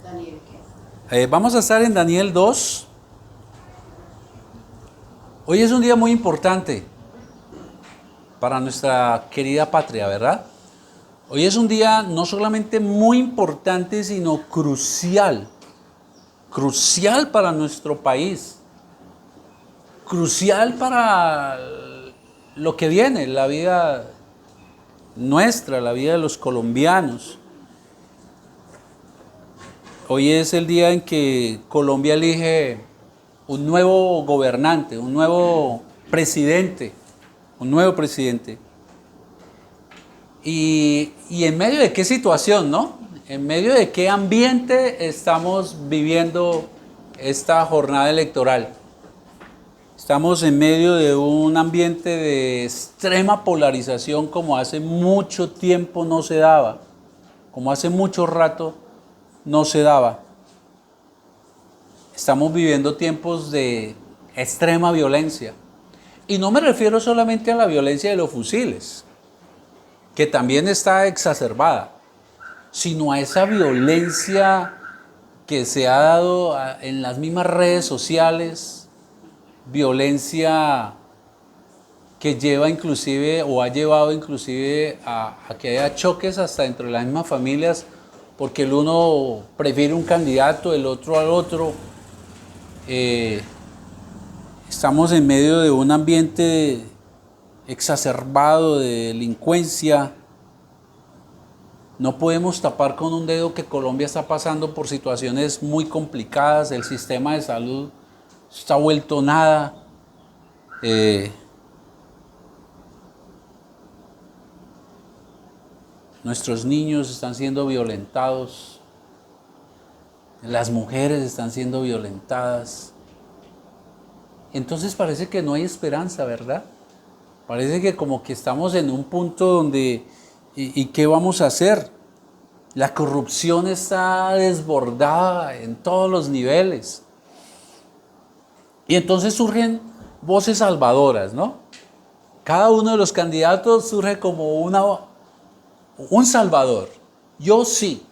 Daniel, ¿qué? Vamos a estar en Daniel 2. Hoy es un día muy importante para nuestra querida patria, ¿verdad? Hoy es un día no solamente muy importante, sino crucial. Crucial para nuestro país. Crucial para lo que viene, la vida nuestra, la vida de los colombianos. Hoy es el día en que Colombia elige un nuevo gobernante, un nuevo presidente, Y en medio de qué situación, ¿no? En medio de qué ambiente estamos viviendo esta jornada electoral. Estamos en medio de un ambiente de extrema polarización como hace mucho tiempo no se daba, como hace mucho rato no se daba. Estamos viviendo tiempos de extrema violencia. Y no me refiero solamente a la violencia de los fusiles, que también está exacerbada, sino a esa violencia que se ha dado en las mismas redes sociales, violencia que lleva inclusive o ha llevado inclusive a que haya choques hasta dentro de las mismas familias, porque el uno prefiere un candidato, el otro al otro. Estamos en medio de un ambiente exacerbado de delincuencia. No podemos tapar con un dedo que Colombia está pasando por situaciones muy complicadas. El sistema de salud está vuelto nada. Nuestros niños están siendo violentados. Las mujeres están siendo violentadas. Entonces parece que no hay esperanza, ¿verdad? Parece que como que estamos en un punto donde, ¿y qué vamos a hacer? La corrupción está desbordada en todos los niveles. Y entonces surgen voces salvadoras, ¿no? Cada uno de los candidatos surge como un salvador. Yo sí.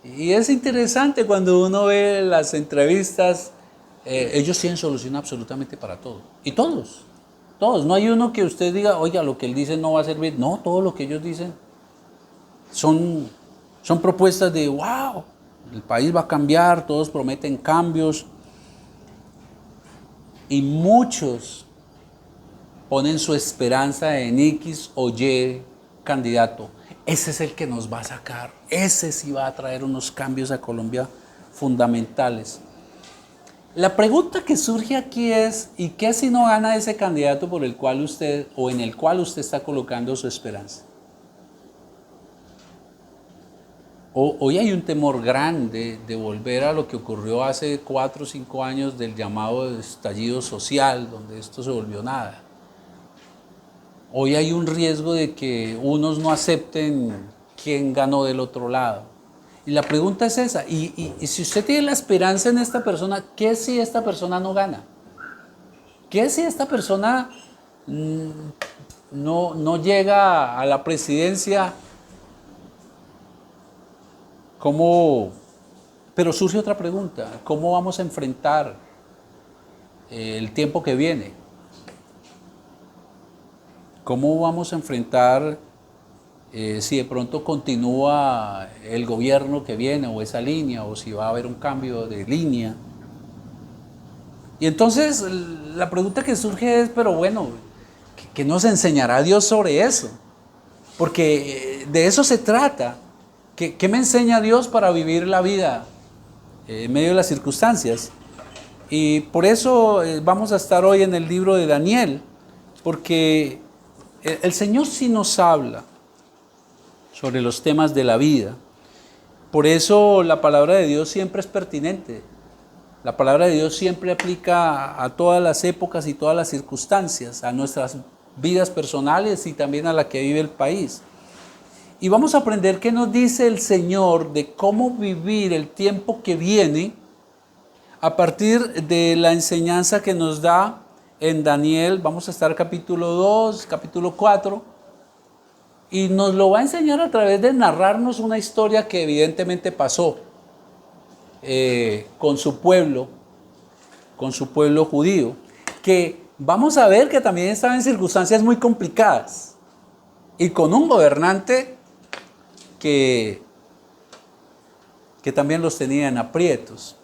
Y es interesante cuando uno ve las entrevistas, ellos tienen solución absolutamente para todo. Y todos. No hay uno que usted diga, oiga, lo que él dice no va a servir. No, todo lo que ellos dicen son propuestas de, wow, el país va a cambiar, todos prometen cambios. Y muchos ponen su esperanza en X o Y candidato. Ese es el que nos va a sacar. Ese sí va a traer unos cambios a Colombia fundamentales. La pregunta que surge aquí es, ¿y qué si no gana ese candidato por el cual usted o en el cual usted está colocando su esperanza? Hoy hay un temor grande de volver a lo que ocurrió hace 4 o 5 años del llamado estallido social, donde esto se volvió nada. Hoy hay un riesgo de que unos no acepten quién ganó del otro lado. Y la pregunta es esa, y si usted tiene la esperanza en esta persona, ¿qué si esta persona no gana? ¿Qué si esta persona no llega a la presidencia? ¿Cómo? Pero surge otra pregunta, ¿cómo vamos a enfrentar el tiempo que viene? ¿Cómo vamos a enfrentar si de pronto continúa el gobierno que viene o esa línea, o si va a haber un cambio de línea? Y entonces la pregunta que surge es, pero bueno, ¿qué nos enseñará Dios sobre eso? Porque de eso se trata. ¿Qué me enseña Dios para vivir la vida en medio de las circunstancias? Y por eso vamos a estar hoy en el libro de Daniel, porque el Señor sí nos habla sobre los temas de la vida. Por eso la palabra de Dios siempre es pertinente. La palabra de Dios siempre aplica a todas las épocas y todas las circunstancias, a nuestras vidas personales y también a la que vive el país. Y vamos a aprender qué nos dice el Señor de cómo vivir el tiempo que viene a partir de la enseñanza que nos da en Daniel. Vamos a estar capítulo 2, capítulo 4, y nos lo va a enseñar a través de narrarnos una historia que evidentemente pasó. con su pueblo judío, que vamos a ver que también estaba en circunstancias muy complicadas y con un gobernante que también los tenía en aprietos.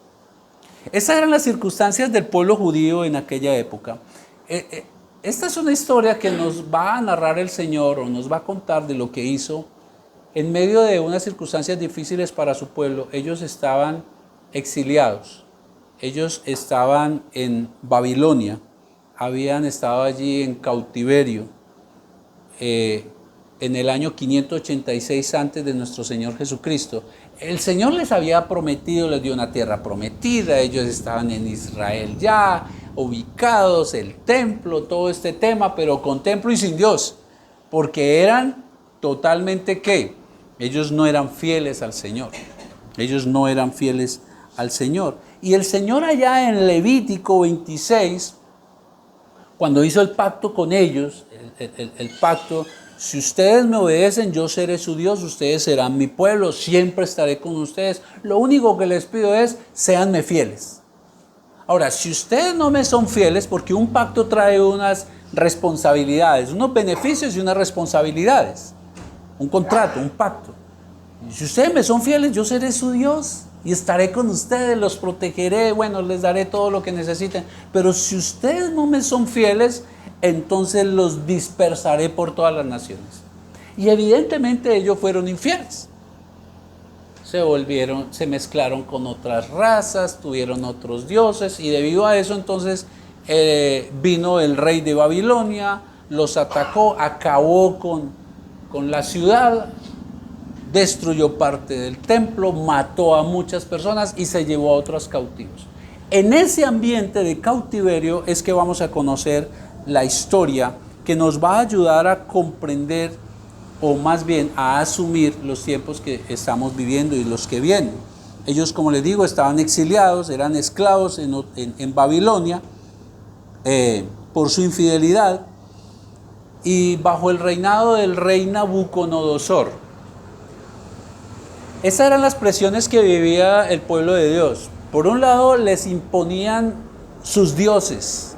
Esas eran las circunstancias del pueblo judío en aquella época. Esta es una historia que nos va a narrar el Señor o nos va a contar de lo que hizo en medio de unas circunstancias difíciles para su pueblo. Ellos estaban exiliados, ellos estaban en Babilonia, habían estado allí en cautiverio en el año 586 antes de nuestro Señor Jesucristo. El Señor les había prometido, les dio una tierra prometida, ellos estaban en Israel ya, ubicados, el templo, todo este tema, pero con templo y sin Dios, porque eran totalmente ¿qué? Ellos no eran fieles al Señor, ellos no eran fieles al Señor. Y el Señor allá en Levítico 26, cuando hizo el pacto con ellos, el pacto: si ustedes me obedecen, yo seré su Dios, ustedes serán mi pueblo, siempre estaré con ustedes. Lo único que les pido es, séanme fieles. Ahora, si ustedes no me son fieles, porque un pacto trae unas responsabilidades, unos beneficios y unas responsabilidades, un contrato, un pacto. Y si ustedes me son fieles, yo seré su Dios y estaré con ustedes, los protegeré, bueno, les daré todo lo que necesiten. Pero si ustedes no me son fieles, entonces los dispersaré por todas las naciones. Y evidentemente ellos fueron infieles. Se mezclaron con otras razas, tuvieron otros dioses, y debido a eso entonces vino el rey de Babilonia, los atacó, acabó con la ciudad, destruyó parte del templo, mató a muchas personas y se llevó a otros cautivos. En ese ambiente de cautiverio es que vamos a conocer la historia que nos va a ayudar a comprender, o más bien a asumir, los tiempos que estamos viviendo y los que vienen. Ellos, como les digo, estaban exiliados, eran esclavos en Babilonia por su infidelidad, y bajo el reinado del rey Nabucodonosor. Esas eran las presiones que vivía el pueblo de Dios. Por un lado, les imponían sus dioses.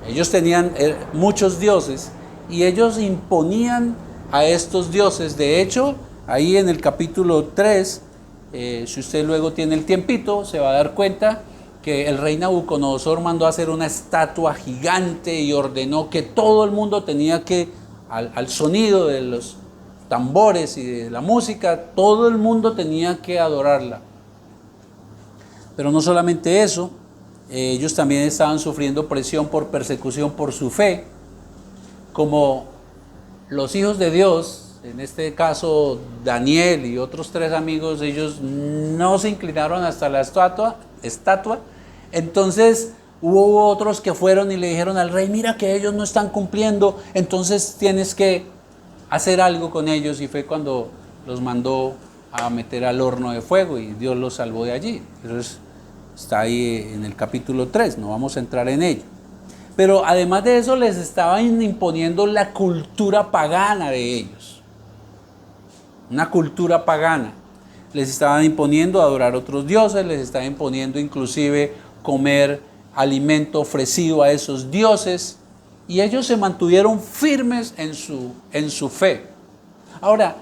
Ellos tenían muchos dioses y ellos imponían a estos dioses. De hecho, ahí en el capítulo 3, si usted luego tiene el tiempito, se va a dar cuenta que el rey Nabucodonosor mandó a hacer una estatua gigante y ordenó que todo el mundo tenía que, al sonido de los tambores y de la música, todo el mundo tenía que adorarla. Pero no solamente eso, ellos también estaban sufriendo presión por persecución por su fe. Como los hijos de Dios, en este caso Daniel y otros 3 amigos, ellos no se inclinaron hasta la estatua, entonces hubo otros que fueron y le dijeron al rey: mira que ellos no están cumpliendo, entonces tienes que hacer algo con ellos. Y fue cuando los mandó a meter al horno de fuego y Dios los salvó de allí. Entonces está ahí en el capítulo 3, no vamos a entrar en ello. Pero además de eso, les estaban imponiendo la cultura pagana de ellos. Una cultura pagana. Les estaban imponiendo adorar otros dioses, les estaban imponiendo inclusive comer alimento ofrecido a esos dioses, y ellos se mantuvieron firmes en su fe. Ahora,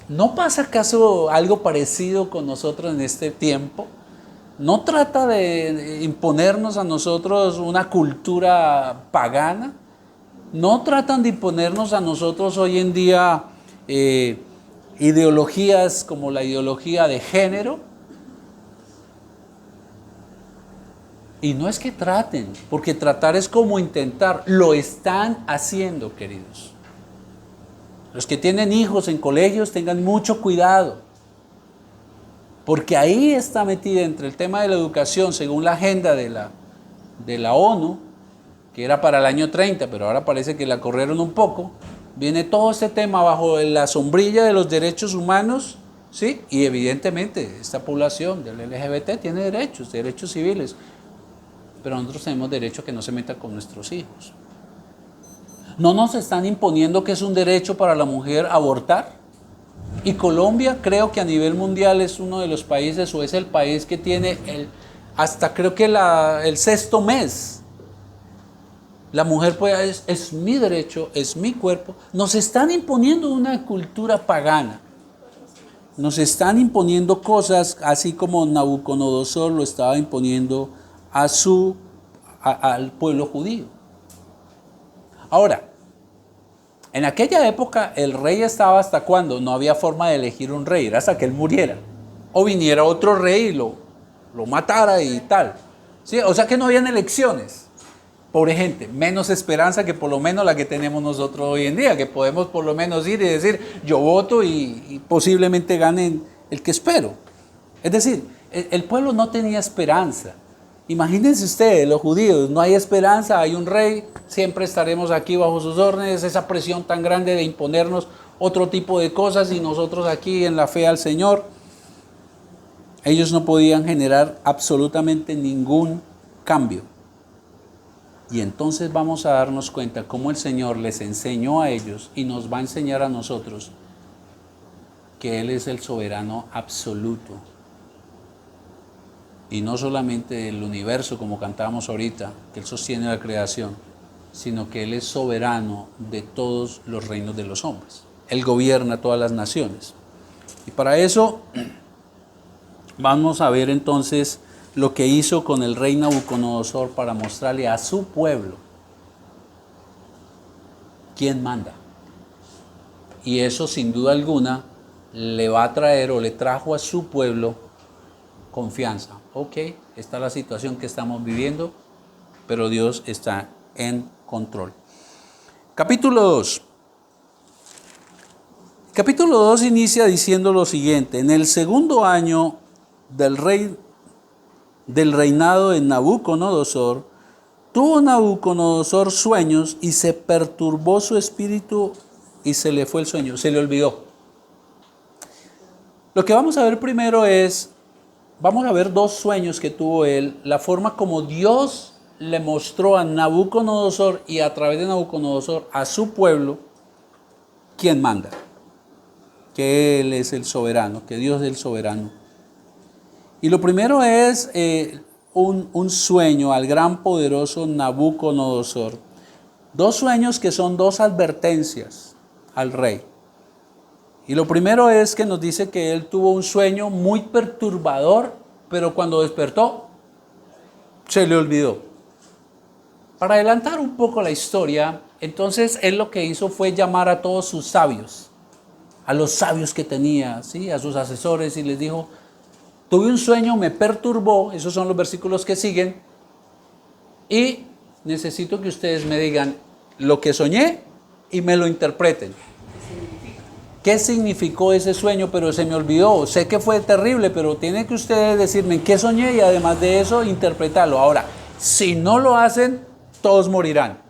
¿no pasa acaso algo parecido con nosotros en este tiempo? ¿No trata de imponernos a nosotros una cultura pagana? ¿No tratan de imponernos a nosotros hoy en día ideologías como la ideología de género? Y no es que traten, porque tratar es como intentar. Lo están haciendo, queridos. Los que tienen hijos en colegios, tengan mucho cuidado, porque ahí está metida, entre el tema de la educación, según la agenda de la ONU, que era para el año 30, pero ahora parece que la corrieron un poco. Viene todo este tema bajo la sombrilla de los derechos humanos, ¿sí? Y evidentemente esta población del LGBT tiene derechos civiles, pero nosotros tenemos derecho a que no se meta con nuestros hijos. ¿No nos están imponiendo que es un derecho para la mujer abortar? Y Colombia creo que a nivel mundial es uno de los países o es el país que tiene hasta creo que el sexto mes. La mujer puede, es mi derecho, es mi cuerpo. Nos están imponiendo una cultura pagana. Nos están imponiendo cosas así como Nabucodonosor lo estaba imponiendo al pueblo judío. Ahora, en aquella época el rey estaba hasta cuando no había forma de elegir un rey, era hasta que él muriera. O viniera otro rey y lo matara y tal. ¿Sí? O sea que no habían elecciones. Pobre gente, menos esperanza que por lo menos la que tenemos nosotros hoy en día, que podemos por lo menos ir y decir, yo voto y posiblemente ganen el que espero. Es decir, el pueblo no tenía esperanza. Imagínense ustedes, los judíos, no hay esperanza, hay un rey, siempre estaremos aquí bajo sus órdenes, esa presión tan grande de imponernos otro tipo de cosas y nosotros aquí en la fe al Señor. Ellos no podían generar absolutamente ningún cambio. Y entonces vamos a darnos cuenta cómo el Señor les enseñó a ellos y nos va a enseñar a nosotros que Él es el soberano absoluto. Y no solamente del universo, como cantábamos ahorita, que Él sostiene la creación, sino que Él es soberano de todos los reinos de los hombres. Él gobierna todas las naciones. Y para eso vamos a ver entonces lo que hizo con el rey Nabucodonosor para mostrarle a su pueblo quién manda. Y eso sin duda alguna le va a traer o le trajo a su pueblo confianza. Ok, esta es la situación que estamos viviendo, pero Dios está en control. Capítulo 2. Capítulo 2 inicia diciendo lo siguiente: en el segundo año del reinado de Nabucodonosor, tuvo Nabucodonosor sueños y se perturbó su espíritu y se le fue el sueño, se le olvidó. Lo que vamos a ver primero vamos a ver dos sueños que tuvo él, la forma como Dios le mostró a Nabucodonosor y a través de Nabucodonosor a su pueblo quién manda, que Él es el soberano, que Dios es el soberano. Y lo primero es un sueño al gran poderoso Nabucodonosor. Dos sueños que son dos advertencias al rey. Y lo primero es que nos dice que él tuvo un sueño muy perturbador, pero cuando despertó, se le olvidó. Para adelantar un poco la historia, entonces él lo que hizo fue llamar a todos sus sabios, a los sabios que tenía, ¿sí? A sus asesores, y les dijo: tuve un sueño, me perturbó, esos son los versículos que siguen, y necesito que ustedes me digan lo que soñé y me lo interpreten. ¿Qué significó ese sueño? Pero se me olvidó. Sé que fue terrible, pero tienen que ustedes decirme qué soñé y además de eso interpretarlo. Ahora, si no lo hacen, todos morirán.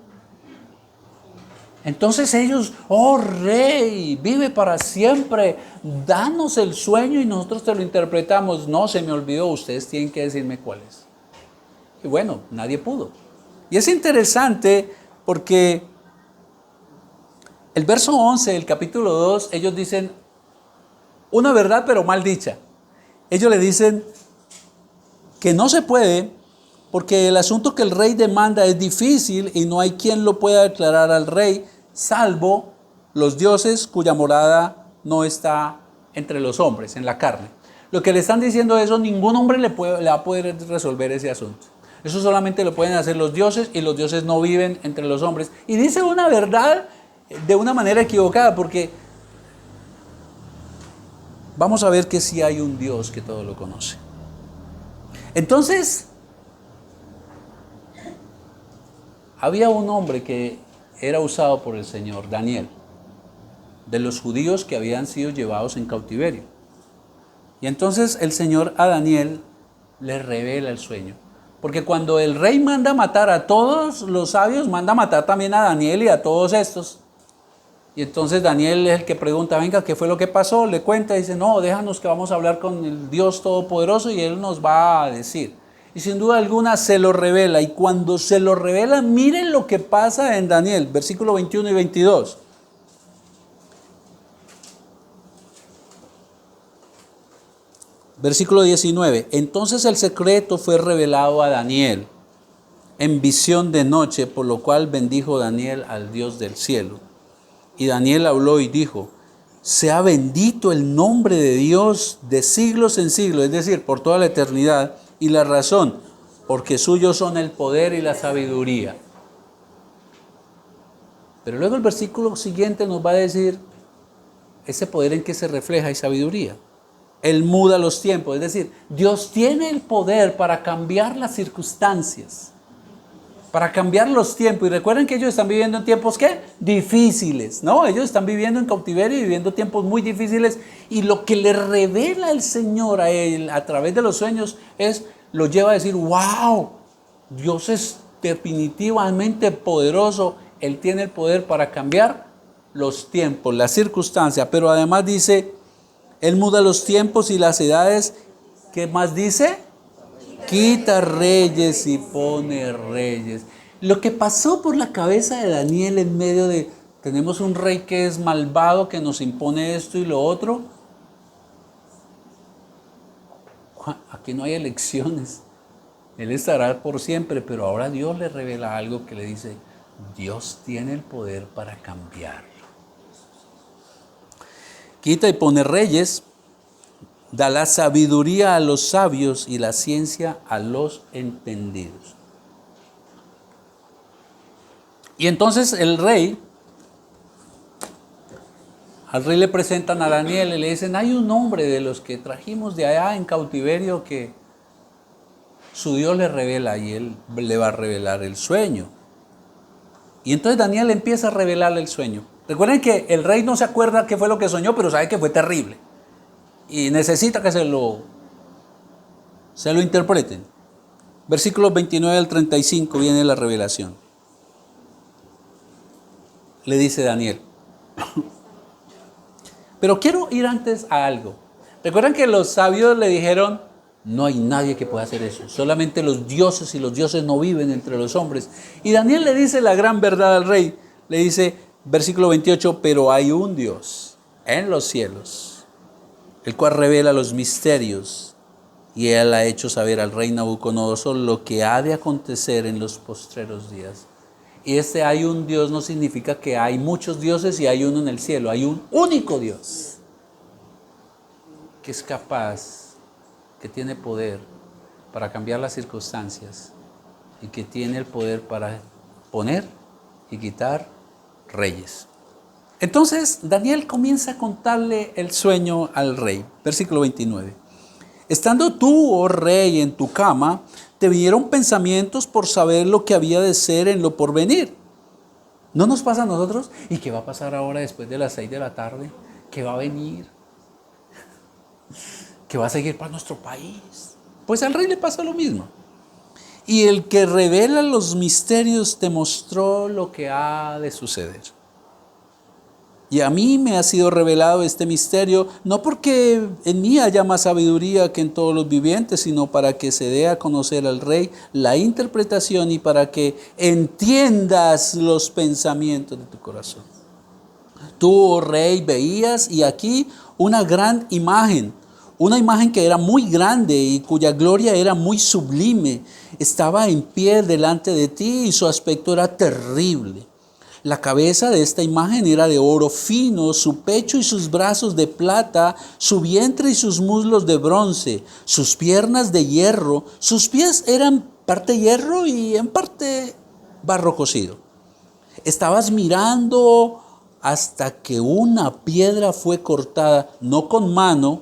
Entonces ellos: oh rey, vive para siempre, danos el sueño y nosotros te lo interpretamos. No, se me olvidó, ustedes tienen que decirme cuál es. Y bueno, nadie pudo. Y es interesante porque el verso 11 del capítulo 2, ellos dicen una verdad pero mal dicha. Ellos le dicen que no se puede porque el asunto que el rey demanda es difícil y no hay quien lo pueda declarar al rey, salvo los dioses cuya morada no está entre los hombres, en la carne. Lo que le están diciendo es eso: ningún hombre le va a poder resolver ese asunto. Eso solamente lo pueden hacer los dioses, y los dioses no viven entre los hombres. Y dice una verdad de una manera equivocada, porque vamos a ver que sí hay un Dios que todo lo conoce. Entonces, había un hombre que era usado por el Señor, Daniel, de los judíos que habían sido llevados en cautiverio. Y entonces el Señor a Daniel le revela el sueño. Porque cuando el rey manda matar a todos los sabios, manda matar también a Daniel y a todos estos. Y entonces Daniel es el que pregunta: venga, ¿qué fue lo que pasó? Le cuenta y dice: no, déjanos que vamos a hablar con el Dios Todopoderoso y Él nos va a decir. Y sin duda alguna se lo revela. Y cuando se lo revela, miren lo que pasa en Daniel, versículo 21 y 22. Versículo 19. Entonces el secreto fue revelado a Daniel en visión de noche, por lo cual bendijo Daniel al Dios del cielo. Y Daniel habló y dijo: sea bendito el nombre de Dios de siglos en siglos, es decir, por toda la eternidad. Y la razón, porque suyos son el poder y la sabiduría. Pero luego el versículo siguiente nos va a decir ese poder en que se refleja y sabiduría. Él muda los tiempos, es decir, Dios tiene el poder para cambiar las circunstancias, para cambiar los tiempos. Y recuerden que ellos están viviendo en tiempos, ¿qué? Difíciles, ¿no? Ellos están viviendo en cautiverio y viviendo tiempos muy difíciles. Y lo que le revela el Señor a él a través de los sueños lo lleva a decir: wow, Dios es definitivamente poderoso. Él tiene el poder para cambiar los tiempos, las circunstancias. Pero además dice, Él muda los tiempos y las edades. ¿Qué más dice? Quita reyes y pone reyes. Lo que pasó por la cabeza de Daniel en medio de, tenemos un rey que es malvado, que nos impone esto y lo otro. Aquí no hay elecciones. Él estará por siempre, pero ahora Dios le revela algo que le dice: Dios tiene el poder para cambiarlo. Quita y pone reyes. Da la sabiduría a los sabios y la ciencia a los entendidos. Y entonces al rey le presentan a Daniel y le dicen: hay un hombre de los que trajimos de allá en cautiverio que su Dios le revela, y él le va a revelar el sueño. Y entonces Daniel empieza a revelarle el sueño. Recuerden que el rey no se acuerda qué fue lo que soñó, pero sabe que fue terrible. Y necesita que se lo interpreten. Versículos 29 al 35 viene la revelación. Le dice Daniel. Pero quiero ir antes a algo. Recuerdan que los sabios le dijeron: no hay nadie que pueda hacer eso. Solamente los dioses, y los dioses no viven entre los hombres. Y Daniel le dice la gran verdad al rey. Le dice, versículo 28, pero hay un Dios en los cielos, el cual revela los misterios, y él ha hecho saber al rey Nabucodonosor lo que ha de acontecer en los postreros días. Y hay un Dios no significa que hay muchos dioses y hay uno en el cielo. Hay un único Dios que es capaz, que tiene poder para cambiar las circunstancias y que tiene el poder para poner y quitar reyes. Entonces Daniel comienza a contarle el sueño al rey. Versículo 29. Estando tú, oh rey, en tu cama, te vinieron pensamientos por saber lo que había de ser en lo porvenir. ¿No nos pasa a nosotros? ¿Y qué va a pasar ahora después de las 6 de la tarde? ¿Qué va a venir? ¿Qué va a seguir para nuestro país? Pues al rey le pasa lo mismo. Y el que revela los misterios te mostró lo que ha de suceder. Y a mí me ha sido revelado este misterio, no porque en mí haya más sabiduría que en todos los vivientes, sino para que se dé a conocer al rey la interpretación y para que entiendas los pensamientos de tu corazón. Tú, oh rey, veías y aquí una gran imagen, una imagen que era muy grande y cuya gloria era muy sublime. Estaba en pie delante de ti y su aspecto era terrible. La cabeza de esta imagen era de oro fino, su pecho y sus brazos de plata, su vientre y sus muslos de bronce, sus piernas de hierro, sus pies eran parte hierro y en parte barro cocido. Estabas mirando hasta que una piedra fue cortada, no con mano,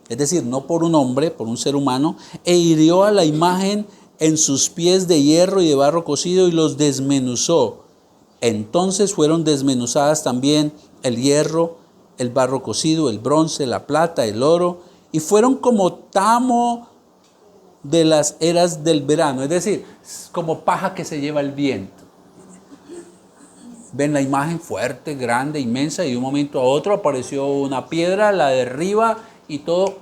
es decir, no por un hombre, por un ser humano, e hirió a la imagen en sus pies de hierro y de barro cocido y los desmenuzó. Entonces fueron desmenuzadas también el hierro, el barro cocido, el bronce, la plata, el oro, y fueron como tamo de las eras del verano, es decir, como paja que se lleva el viento. Ven la imagen fuerte, grande, inmensa, y de un momento a otro apareció una piedra, la derriba y todo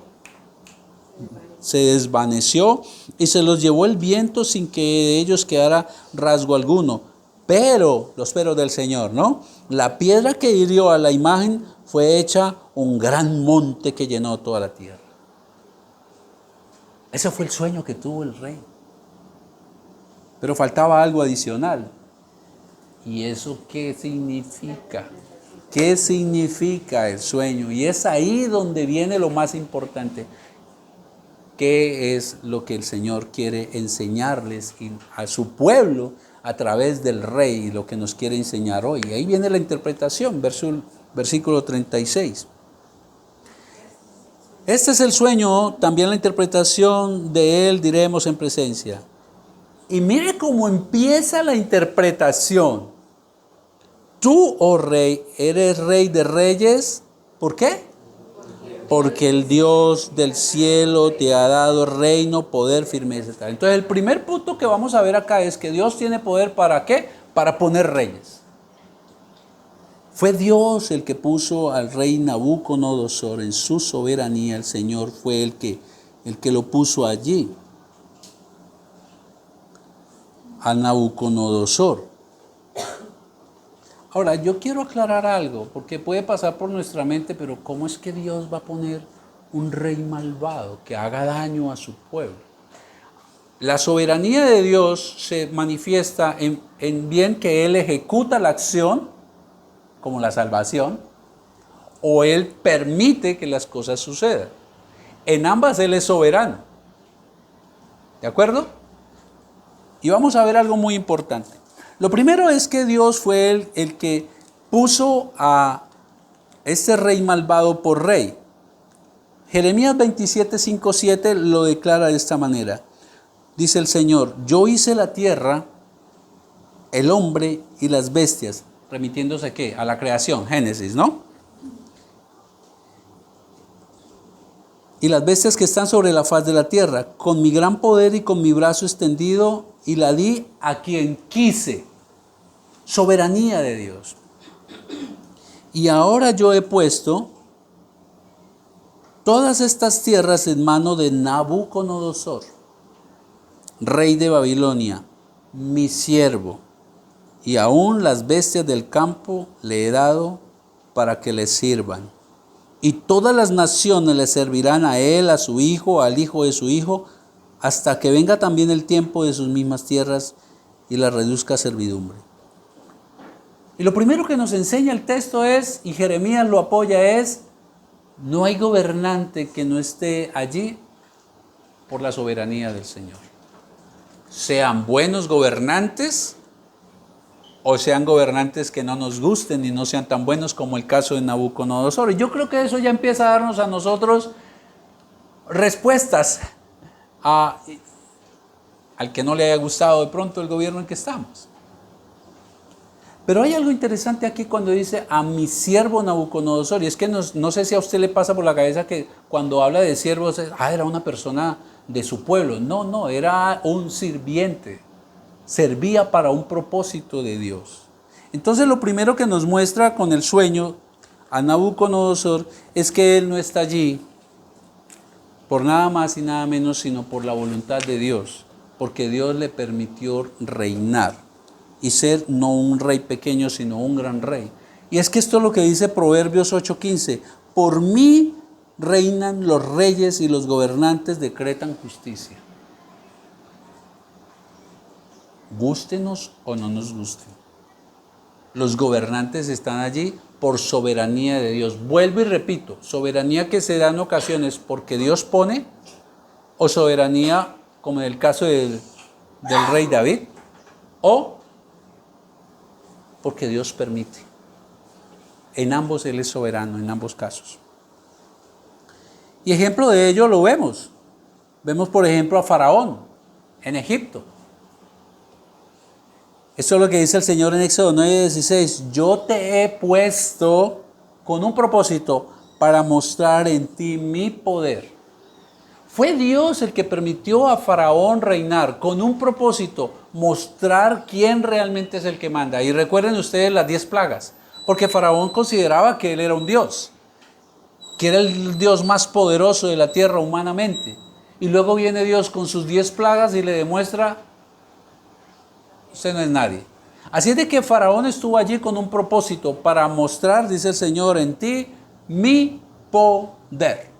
se desvaneció y se los llevó el viento sin que de ellos quedara rasgo alguno. Pero, los peros del Señor, ¿no? La piedra que hirió a la imagen fue hecha un gran monte que llenó toda la tierra. Ese fue el sueño que tuvo el rey. Pero faltaba algo adicional. ¿Y eso qué significa? ¿Qué significa el sueño? Y es ahí donde viene lo más importante. ¿Qué es lo que el Señor quiere enseñarles a su pueblo a través del rey y lo que nos quiere enseñar hoy? Y ahí viene la interpretación, versículo 36. Este es el sueño, también la interpretación de él diremos en presencia. Y mire cómo empieza la interpretación. Tú, oh rey, eres rey de reyes. ¿Por qué? Porque el Dios del cielo te ha dado reino, poder, firmeza. Entonces el primer punto que vamos a ver acá es que Dios tiene poder ¿para qué? Para poner reyes. Fue Dios el que puso al rey Nabucodonosor en su soberanía. El Señor fue el que lo puso allí. A Nabucodonosor. Ahora, yo quiero aclarar algo, porque puede pasar por nuestra mente, pero ¿cómo es que Dios va a poner un rey malvado que haga daño a su pueblo? La soberanía de Dios se manifiesta en bien que Él ejecuta la acción, como la salvación, o Él permite que las cosas sucedan. En ambas Él es soberano. ¿De acuerdo? Y vamos a ver algo muy importante. Lo primero es que Dios fue el que puso a este rey malvado por rey. Jeremías 27, 5, 7 lo declara de esta manera. Dice el Señor, yo hice la tierra, el hombre y las bestias. Remitiéndose ¿a qué? A la creación, Génesis, ¿no? Y las bestias que están sobre la faz de la tierra, con mi gran poder y con mi brazo extendido, y la di a quien quise. Soberanía de Dios. Y ahora yo he puesto todas estas tierras en mano de Nabucodonosor, rey de Babilonia, mi siervo, y aún las bestias del campo le he dado para que le sirvan. Y todas las naciones le servirán a él, a su hijo, al hijo de su hijo, hasta que venga también el tiempo de sus mismas tierras y las reduzca a servidumbre. Y lo primero que nos enseña el texto es, y Jeremías lo apoya, es, no hay gobernante que no esté allí por la soberanía del Señor. Sean buenos gobernantes o sean gobernantes que no nos gusten y no sean tan buenos como el caso de Nabucodonosor. Y yo creo que eso ya empieza a darnos a nosotros respuestas al que no le haya gustado de pronto el gobierno en que estamos. Pero hay algo interesante aquí cuando dice a mi siervo Nabucodonosor, y es que no sé si a usted le pasa por la cabeza que cuando habla de siervos, era una persona de su pueblo. No, era un sirviente, servía para un propósito de Dios. Entonces lo primero que nos muestra con el sueño a Nabucodonosor es que él no está allí por nada más y nada menos, sino por la voluntad de Dios, porque Dios le permitió reinar. Y ser no un rey pequeño, sino un gran rey. Y es que esto es lo que dice Proverbios 8:15. Por mí reinan los reyes y los gobernantes decretan justicia. Gústenos o no nos gusten. Los gobernantes están allí por soberanía de Dios. Vuelvo y repito, soberanía que se da en ocasiones porque Dios pone, o soberanía como en el caso del rey David, o porque Dios permite. En ambos Él es soberano, en ambos casos. Y ejemplo de ello lo vemos. Vemos por ejemplo a Faraón en Egipto. Esto es lo que dice el Señor en Éxodo 9:16. Yo te he puesto con un propósito para mostrar en ti mi poder. Fue Dios el que permitió a Faraón reinar con un propósito, mostrar quién realmente es el que manda. Y recuerden ustedes las 10 plagas, porque Faraón consideraba que él era un Dios, que era el Dios más poderoso de la tierra humanamente. Y luego viene Dios con sus 10 plagas y le demuestra, usted no es nadie. Así es de que Faraón estuvo allí con un propósito para mostrar, dice el Señor, en ti mi poder.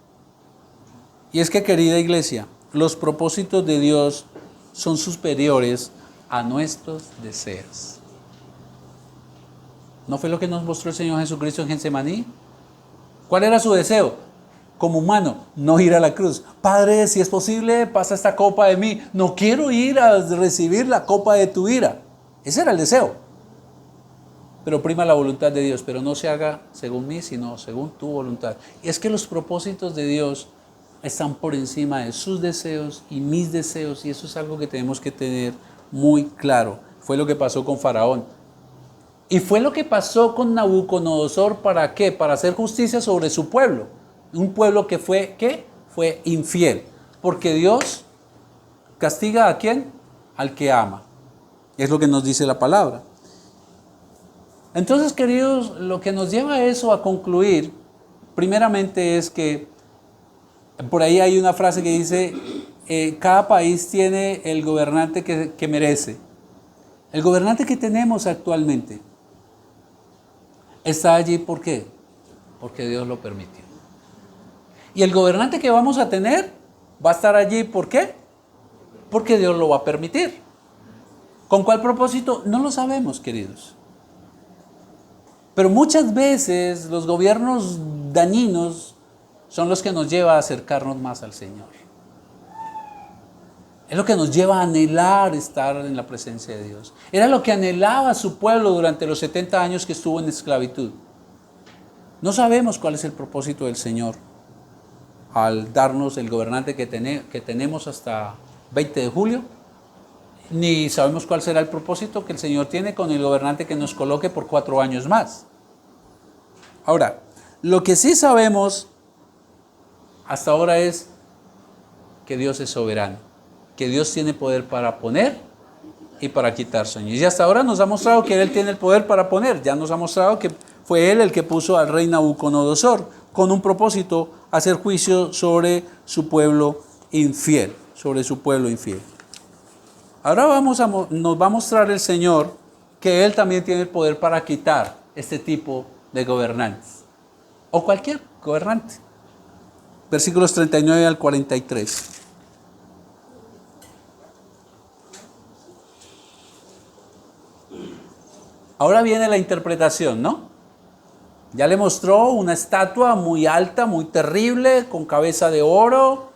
Y es que, querida iglesia, los propósitos de Dios son superiores a nuestros deseos. ¿No fue lo que nos mostró el Señor Jesucristo en Getsemaní? ¿Cuál era su deseo? Como humano, no ir a la cruz. Padre, si es posible, pasa esta copa de mí. No quiero ir a recibir la copa de tu ira. Ese era el deseo. Pero prima la voluntad de Dios, pero no se haga según mí, sino según tu voluntad. Y es que los propósitos de Dios están por encima de sus deseos y mis deseos, y eso es algo que tenemos que tener muy claro. Fue lo que pasó con Faraón. Y fue lo que pasó con Nabucodonosor. ¿Para qué? Para hacer justicia sobre su pueblo. Un pueblo que fue, ¿qué? Fue infiel. Porque Dios castiga ¿a quién? Al que ama. Es lo que nos dice la palabra. Entonces, queridos, lo que nos lleva a eso, a concluir, primeramente es que por ahí hay una frase que dice, cada país tiene el gobernante que merece. El gobernante que tenemos actualmente está allí, ¿por qué? Porque Dios lo permitió. Y el gobernante que vamos a tener va a estar allí, ¿por qué? Porque Dios lo va a permitir. ¿Con cuál propósito? No lo sabemos, queridos. Pero muchas veces los gobiernos dañinos son los que nos llevan a acercarnos más al Señor. Es lo que nos lleva a anhelar estar en la presencia de Dios. Era lo que anhelaba su pueblo durante los 70 años que estuvo en esclavitud. No sabemos cuál es el propósito del Señor al darnos el gobernante que tenemos hasta 20 de julio, ni sabemos cuál será el propósito que el Señor tiene con el gobernante que nos coloque por 4 años más. Ahora, lo que sí sabemos hasta ahora es que Dios es soberano, que Dios tiene poder para poner y para quitar sueños. Y hasta ahora nos ha mostrado que Él tiene el poder para poner. Ya nos ha mostrado que fue Él el que puso al rey Nabucodonosor con un propósito, hacer juicio sobre su pueblo infiel, sobre su pueblo infiel. Ahora nos va a mostrar el Señor que Él también tiene el poder para quitar este tipo de gobernantes, o cualquier gobernante. Versículos 39 al 43. Ahora viene la interpretación, ¿no? Ya le mostró una estatua muy alta, muy terrible, con cabeza de oro,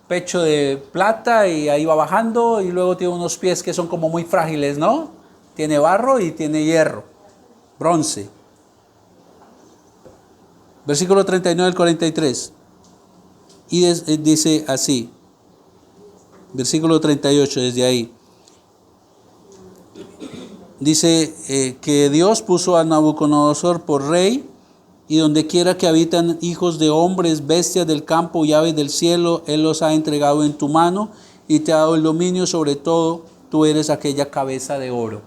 pecho de plata, y ahí va bajando, y luego tiene unos pies que son como muy frágiles, ¿no? Tiene barro y tiene hierro, bronce. Versículo 39 al 43. Y dice así, versículo 38, desde ahí. Dice que Dios puso a Nabucodonosor por rey, y donde quiera que habitan hijos de hombres, bestias del campo y aves del cielo, Él los ha entregado en tu mano y te ha dado el dominio sobre todo. Tú eres aquella cabeza de oro.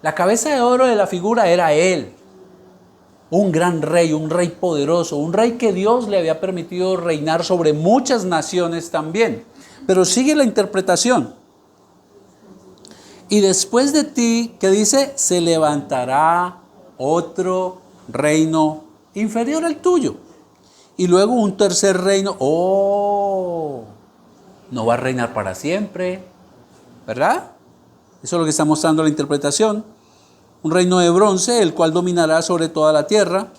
La cabeza de oro de la figura era Él, un gran rey, un rey poderoso, un rey que Dios le había permitido reinar sobre muchas naciones también. Pero sigue la interpretación. Y después de ti, ¿qué dice? Se levantará otro reino inferior al tuyo. Y luego un tercer reino. No va a reinar para siempre, ¿verdad? Eso es lo que está mostrando la interpretación. Un reino de bronce, el cual dominará sobre toda la tierra.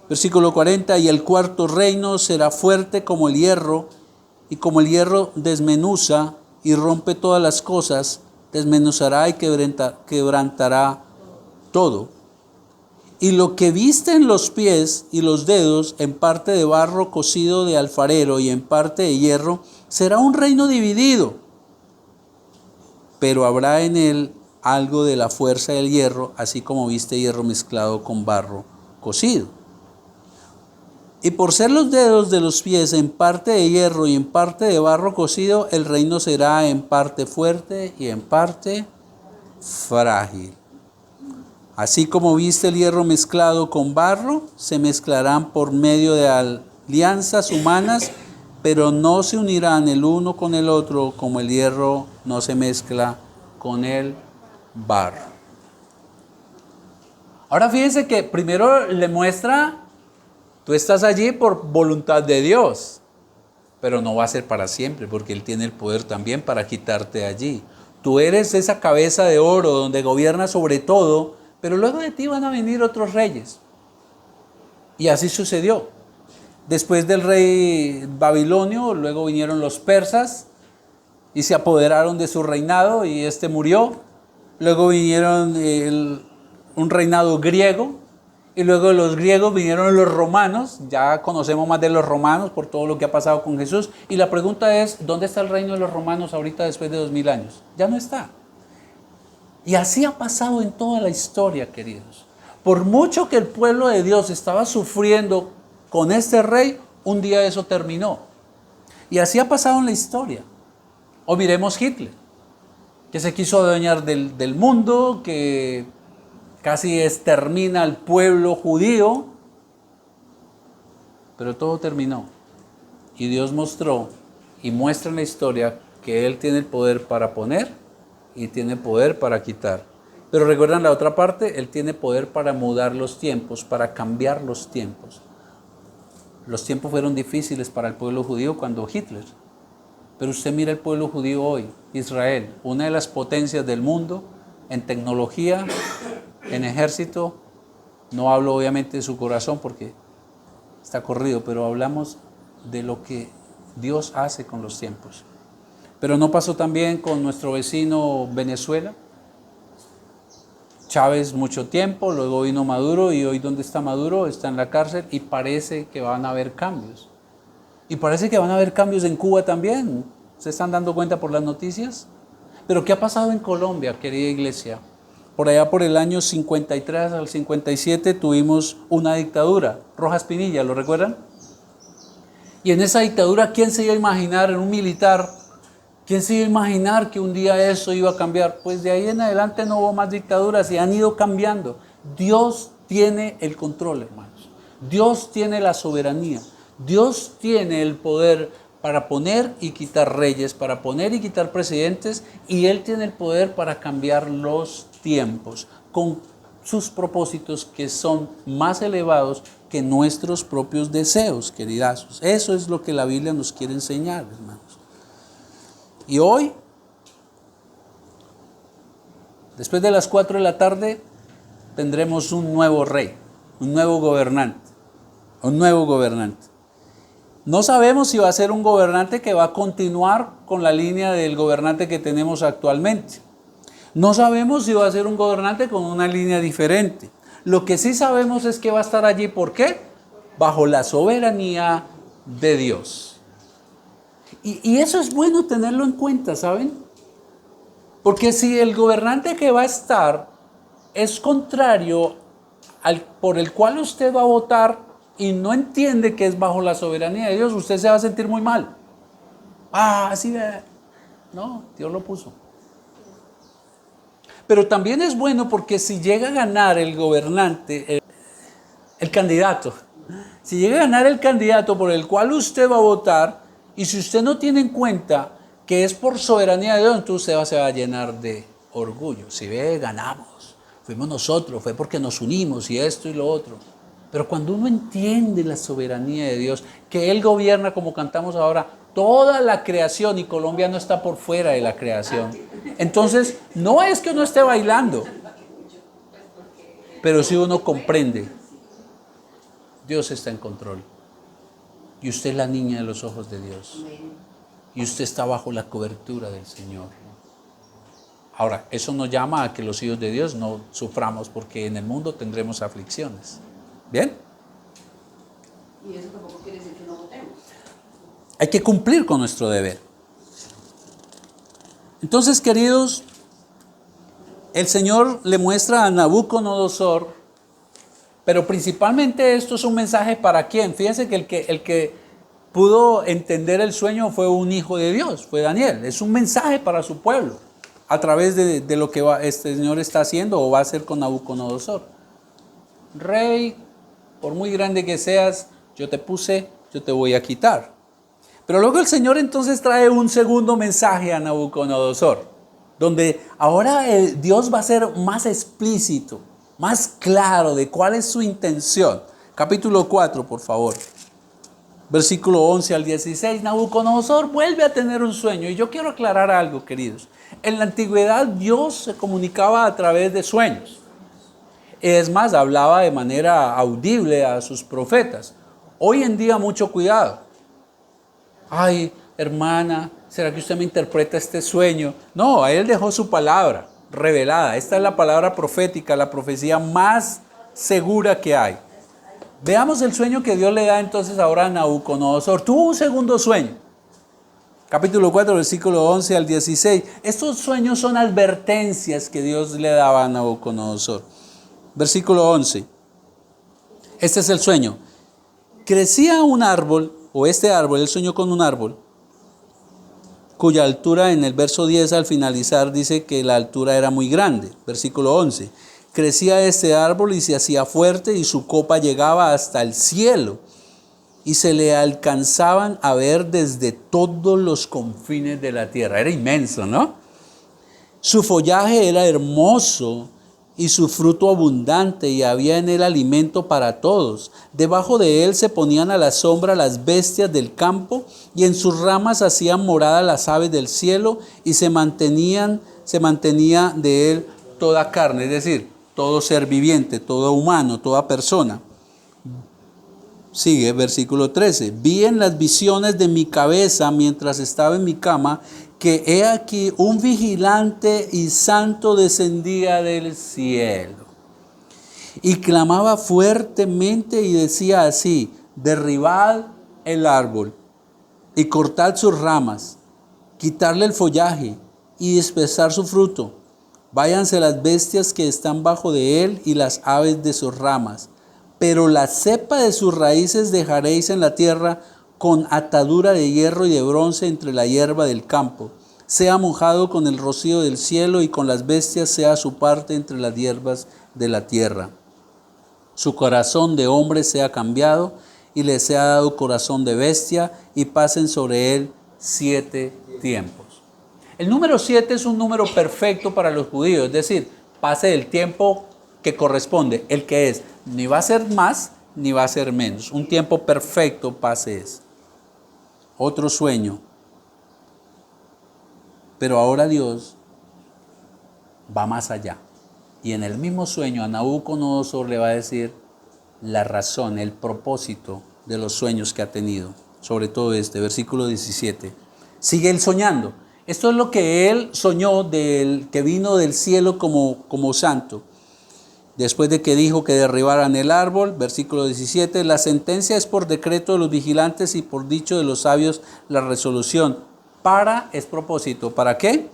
Versículo 40, y el cuarto reino será fuerte como el hierro, y como el hierro desmenuza y rompe todas las cosas, desmenuzará y quebrantará todo. Y lo que viste en los pies y los dedos, en parte de barro cocido de alfarero y en parte de hierro, será un reino dividido. Pero habrá en él algo de la fuerza del hierro, así como viste hierro mezclado con barro cocido. Y por ser los dedos de los pies en parte de hierro y en parte de barro cocido, el reino será en parte fuerte y en parte frágil. Así como viste el hierro mezclado con barro, se mezclarán por medio de alianzas humanas, pero no se unirán el uno con el otro, como el hierro no se mezcla con el barro. Ahora fíjense que primero le muestra, tú estás allí por voluntad de Dios, pero no va a ser para siempre, porque Él tiene el poder también para quitarte de allí. Tú eres esa cabeza de oro donde gobierna sobre todo, pero luego de ti van a venir otros reyes. Y así sucedió. Después del rey babilonio, luego vinieron los persas y se apoderaron de su reinado y este murió. Luego vinieron un reinado griego y luego de los griegos vinieron los romanos. Ya conocemos más de los romanos por todo lo que ha pasado con Jesús. Y la pregunta es, ¿dónde está el reino de los romanos ahorita después de 2000 años? Ya no está. Y así ha pasado en toda la historia, queridos. Por mucho que el pueblo de Dios estaba sufriendo con este rey, un día eso terminó. Y así ha pasado en la historia. O miremos Hitler, que se quiso adueñar del mundo, que casi extermina al pueblo judío, pero todo terminó. Y Dios mostró y muestra en la historia que Él tiene el poder para poner y tiene poder para quitar. Pero recuerdan la otra parte, Él tiene poder para mudar los tiempos, para cambiar los tiempos. Los tiempos fueron difíciles para el pueblo judío cuando Hitler. Pero usted mira el pueblo judío hoy, Israel, una de las potencias del mundo en tecnología, en ejército. No hablo obviamente de su corazón porque está corrido, pero hablamos de lo que Dios hace con los tiempos. Pero no pasó también con nuestro vecino Venezuela. Chávez mucho tiempo, luego vino Maduro y hoy ¿dónde está Maduro? Está en la cárcel y parece que van a haber cambios. Y parece que van a haber cambios en Cuba también. ¿Se están dando cuenta por las noticias? Pero ¿qué ha pasado en Colombia, querida iglesia? Por allá por el año 53 al 57 tuvimos una dictadura, Rojas Pinilla, ¿lo recuerdan? Y en esa dictadura, ¿quién se iba a imaginar en un militar? ¿Quién se iba a imaginar que un día eso iba a cambiar? Pues de ahí en adelante no hubo más dictaduras y han ido cambiando. Dios tiene el control, hermanos. Dios tiene la soberanía. Dios tiene el poder para poner y quitar reyes, para poner y quitar presidentes, y Él tiene el poder para cambiar los tiempos con sus propósitos que son más elevados que nuestros propios deseos, queridazos. Eso es lo que la Biblia nos quiere enseñar, hermanos. Y hoy, después de las 4 de la tarde, tendremos un nuevo rey, un nuevo gobernante, un nuevo gobernante. No sabemos si va a ser un gobernante que va a continuar con la línea del gobernante que tenemos actualmente. No sabemos si va a ser un gobernante con una línea diferente. Lo que sí sabemos es que va a estar allí, ¿por qué? Bajo la soberanía de Dios. Y eso es bueno tenerlo en cuenta, ¿saben? Porque si el gobernante que va a estar es contrario al por el cual usted va a votar y no entiende que es bajo la soberanía de Dios, usted se va a sentir muy mal. Sí, no, Dios lo puso. Pero también es bueno porque si llega a ganar el gobernante, el candidato, si llega a ganar el candidato por el cual usted va a votar, y si usted no tiene en cuenta que es por soberanía de Dios, entonces usted se va a llenar de orgullo. Si ve, ganamos, fuimos nosotros, fue porque nos unimos y esto y lo otro. Pero cuando uno entiende la soberanía de Dios, que Él gobierna, como cantamos ahora, toda la creación, y Colombia no está por fuera de la creación. Entonces, no es que uno esté bailando, pero si uno comprende, Dios está en control. Y usted es la niña de los ojos de Dios. Y usted está bajo la cobertura del Señor. Ahora, eso nos llama a que los hijos de Dios no suframos, porque en el mundo tendremos aflicciones. ¿Bien? Y eso tampoco quiere decir que no votemos. Hay que cumplir con nuestro deber. Entonces, queridos, el Señor le muestra a Nabucodonosor, pero principalmente esto es un mensaje para quién. Fíjense que el que pudo entender el sueño fue un hijo de Dios, fue Daniel. Es un mensaje para su pueblo a través de lo que este Señor está haciendo o va a hacer con Nabucodonosor. Rey, por muy grande que seas, yo te puse, yo te voy a quitar. Pero luego el Señor entonces trae un segundo mensaje a Nabucodonosor, donde ahora Dios va a ser más explícito, más claro de cuál es su intención. Capítulo 4, por favor. Versículo 11 al 16, Nabucodonosor vuelve a tener un sueño. Y yo quiero aclarar algo, queridos. En la antigüedad Dios se comunicaba a través de sueños. Es más, hablaba de manera audible a sus profetas. Hoy en día mucho cuidado. Ay, hermana, ¿será que usted me interpreta este sueño? No, a él dejó su palabra revelada. Esta es la palabra profética, la profecía más segura que hay. Veamos el sueño que Dios le da entonces ahora a Nabucodonosor. Tuvo un segundo sueño. Capítulo 4, versículo 11 al 16. Estos sueños son advertencias que Dios le daba a Nabucodonosor. Versículo 11. Este es el sueño. Crecía un árbol, o este árbol, él soñó con un árbol, cuya altura en el verso 10 al finalizar dice que la altura era muy grande. Versículo 11. Crecía este árbol y se hacía fuerte y su copa llegaba hasta el cielo y se le alcanzaban a ver desde todos los confines de la tierra. Era inmenso, ¿no? Su follaje era hermoso y su fruto abundante y había en él alimento para todos. Debajo de él se ponían a la sombra las bestias del campo y en sus ramas hacían morada las aves del cielo y se mantenía de él toda carne, es decir, todo ser viviente, todo humano, toda persona. Sigue, versículo 13. Vi en las visiones de mi cabeza mientras estaba en mi cama que he aquí un vigilante y santo descendía del cielo. Y clamaba fuertemente y decía así: derribad el árbol y cortad sus ramas, quitarle el follaje y dispersar su fruto. Váyanse las bestias que están bajo de él y las aves de sus ramas. Pero la cepa de sus raíces dejaréis en la tierra con atadura de hierro y de bronce entre la hierba del campo. Sea mojado con el rocío del cielo y con las bestias sea su parte entre las hierbas de la tierra. Su corazón de hombre sea cambiado y le sea dado corazón de bestia y pasen sobre él 7 tiempos. El número 7 es un número perfecto para los judíos, es decir, pase el tiempo que corresponde, el que es, ni va a ser más ni va a ser menos. Un tiempo perfecto pase es. Otro sueño. Pero ahora Dios va más allá. Y en el mismo sueño a Nabucodonosor le va a decir la razón, el propósito de los sueños que ha tenido. Sobre todo este, versículo 17. Sigue él soñando. Esto es lo que él soñó, que vino del cielo como santo. Después de que dijo que derribaran el árbol, versículo 17, la sentencia es por decreto de los vigilantes y por dicho de los sabios la resolución. Es propósito. ¿Para qué?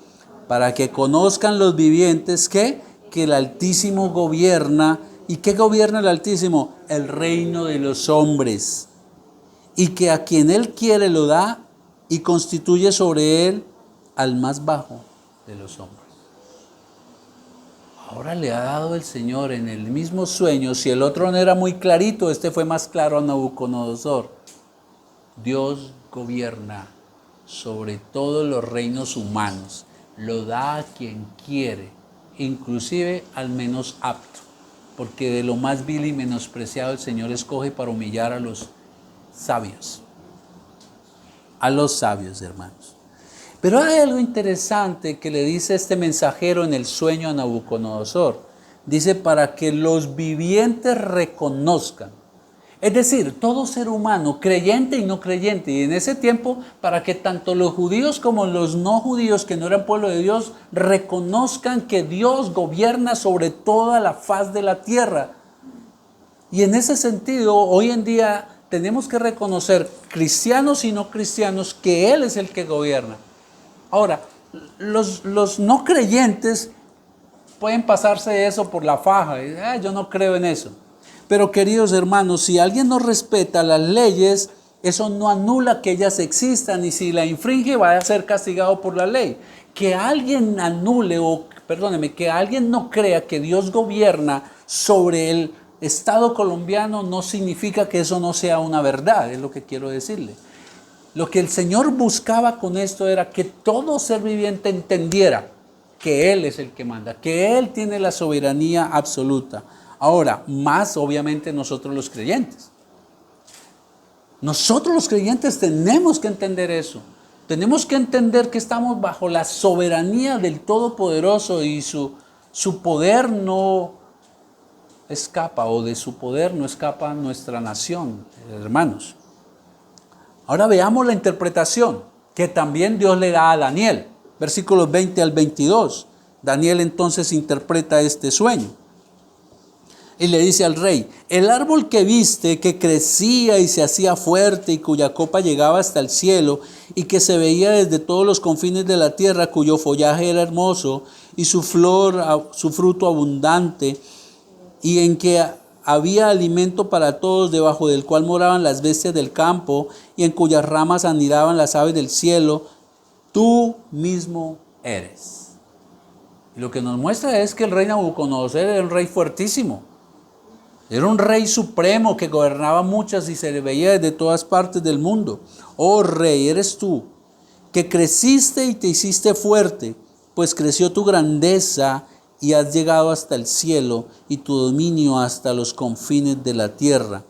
Para que conozcan los vivientes que el Altísimo gobierna. ¿Y qué gobierna el Altísimo? El reino de los hombres. Y que a quien él quiere lo da y constituye sobre él al más bajo de los hombres. Ahora le ha dado el Señor en el mismo sueño. Si el otro no era muy clarito, este fue más claro a Nabucodonosor. Dios gobierna sobre todos los reinos humanos. Lo da a quien quiere, inclusive al menos apto. Porque de lo más vil y menospreciado el Señor escoge para humillar a los sabios. A los sabios, hermanos. Pero hay algo interesante que le dice este mensajero en el sueño a Nabucodonosor. Dice, para que los vivientes reconozcan. Es decir, todo ser humano, creyente y no creyente. Y en ese tiempo, para que tanto los judíos como los no judíos, que no eran pueblo de Dios, reconozcan que Dios gobierna sobre toda la faz de la tierra. Y en ese sentido, hoy en día tenemos que reconocer, cristianos y no cristianos, que Él es el que gobierna. Ahora, los no creyentes pueden pasarse eso por la faja. Yo no creo en eso. Pero queridos hermanos, si alguien no respeta las leyes, eso no anula que ellas existan. Y si la infringe, va a ser castigado por la ley. Que alguien anule que alguien no crea que Dios gobierna sobre el Estado colombiano no significa que eso no sea una verdad, es lo que quiero decirle. Lo que el Señor buscaba con esto era que todo ser viviente entendiera que Él es el que manda, que Él tiene la soberanía absoluta. Ahora, más obviamente nosotros los creyentes. Nosotros los creyentes tenemos que entender eso. Tenemos que entender que estamos bajo la soberanía del Todopoderoso y su poder no escapa, o de su poder no escapa nuestra nación, hermanos. Ahora veamos la interpretación que también Dios le da a Daniel. Versículos 20 al 22. Daniel entonces interpreta este sueño. Y le dice al rey: el árbol que viste, que crecía y se hacía fuerte y cuya copa llegaba hasta el cielo y que se veía desde todos los confines de la tierra, cuyo follaje era hermoso y su flor, su fruto abundante, y en que había alimento para todos, debajo del cual moraban las bestias del campo y en cuyas ramas anidaban las aves del cielo, tú mismo eres. Y lo que nos muestra es que el rey Nabucodonosor era un rey fuertísimo. Era un rey supremo que gobernaba muchas y se le veía desde todas partes del mundo. Oh rey, eres tú, que creciste y te hiciste fuerte, pues creció tu grandeza y has llegado hasta el cielo y tu dominio hasta los confines de la tierra.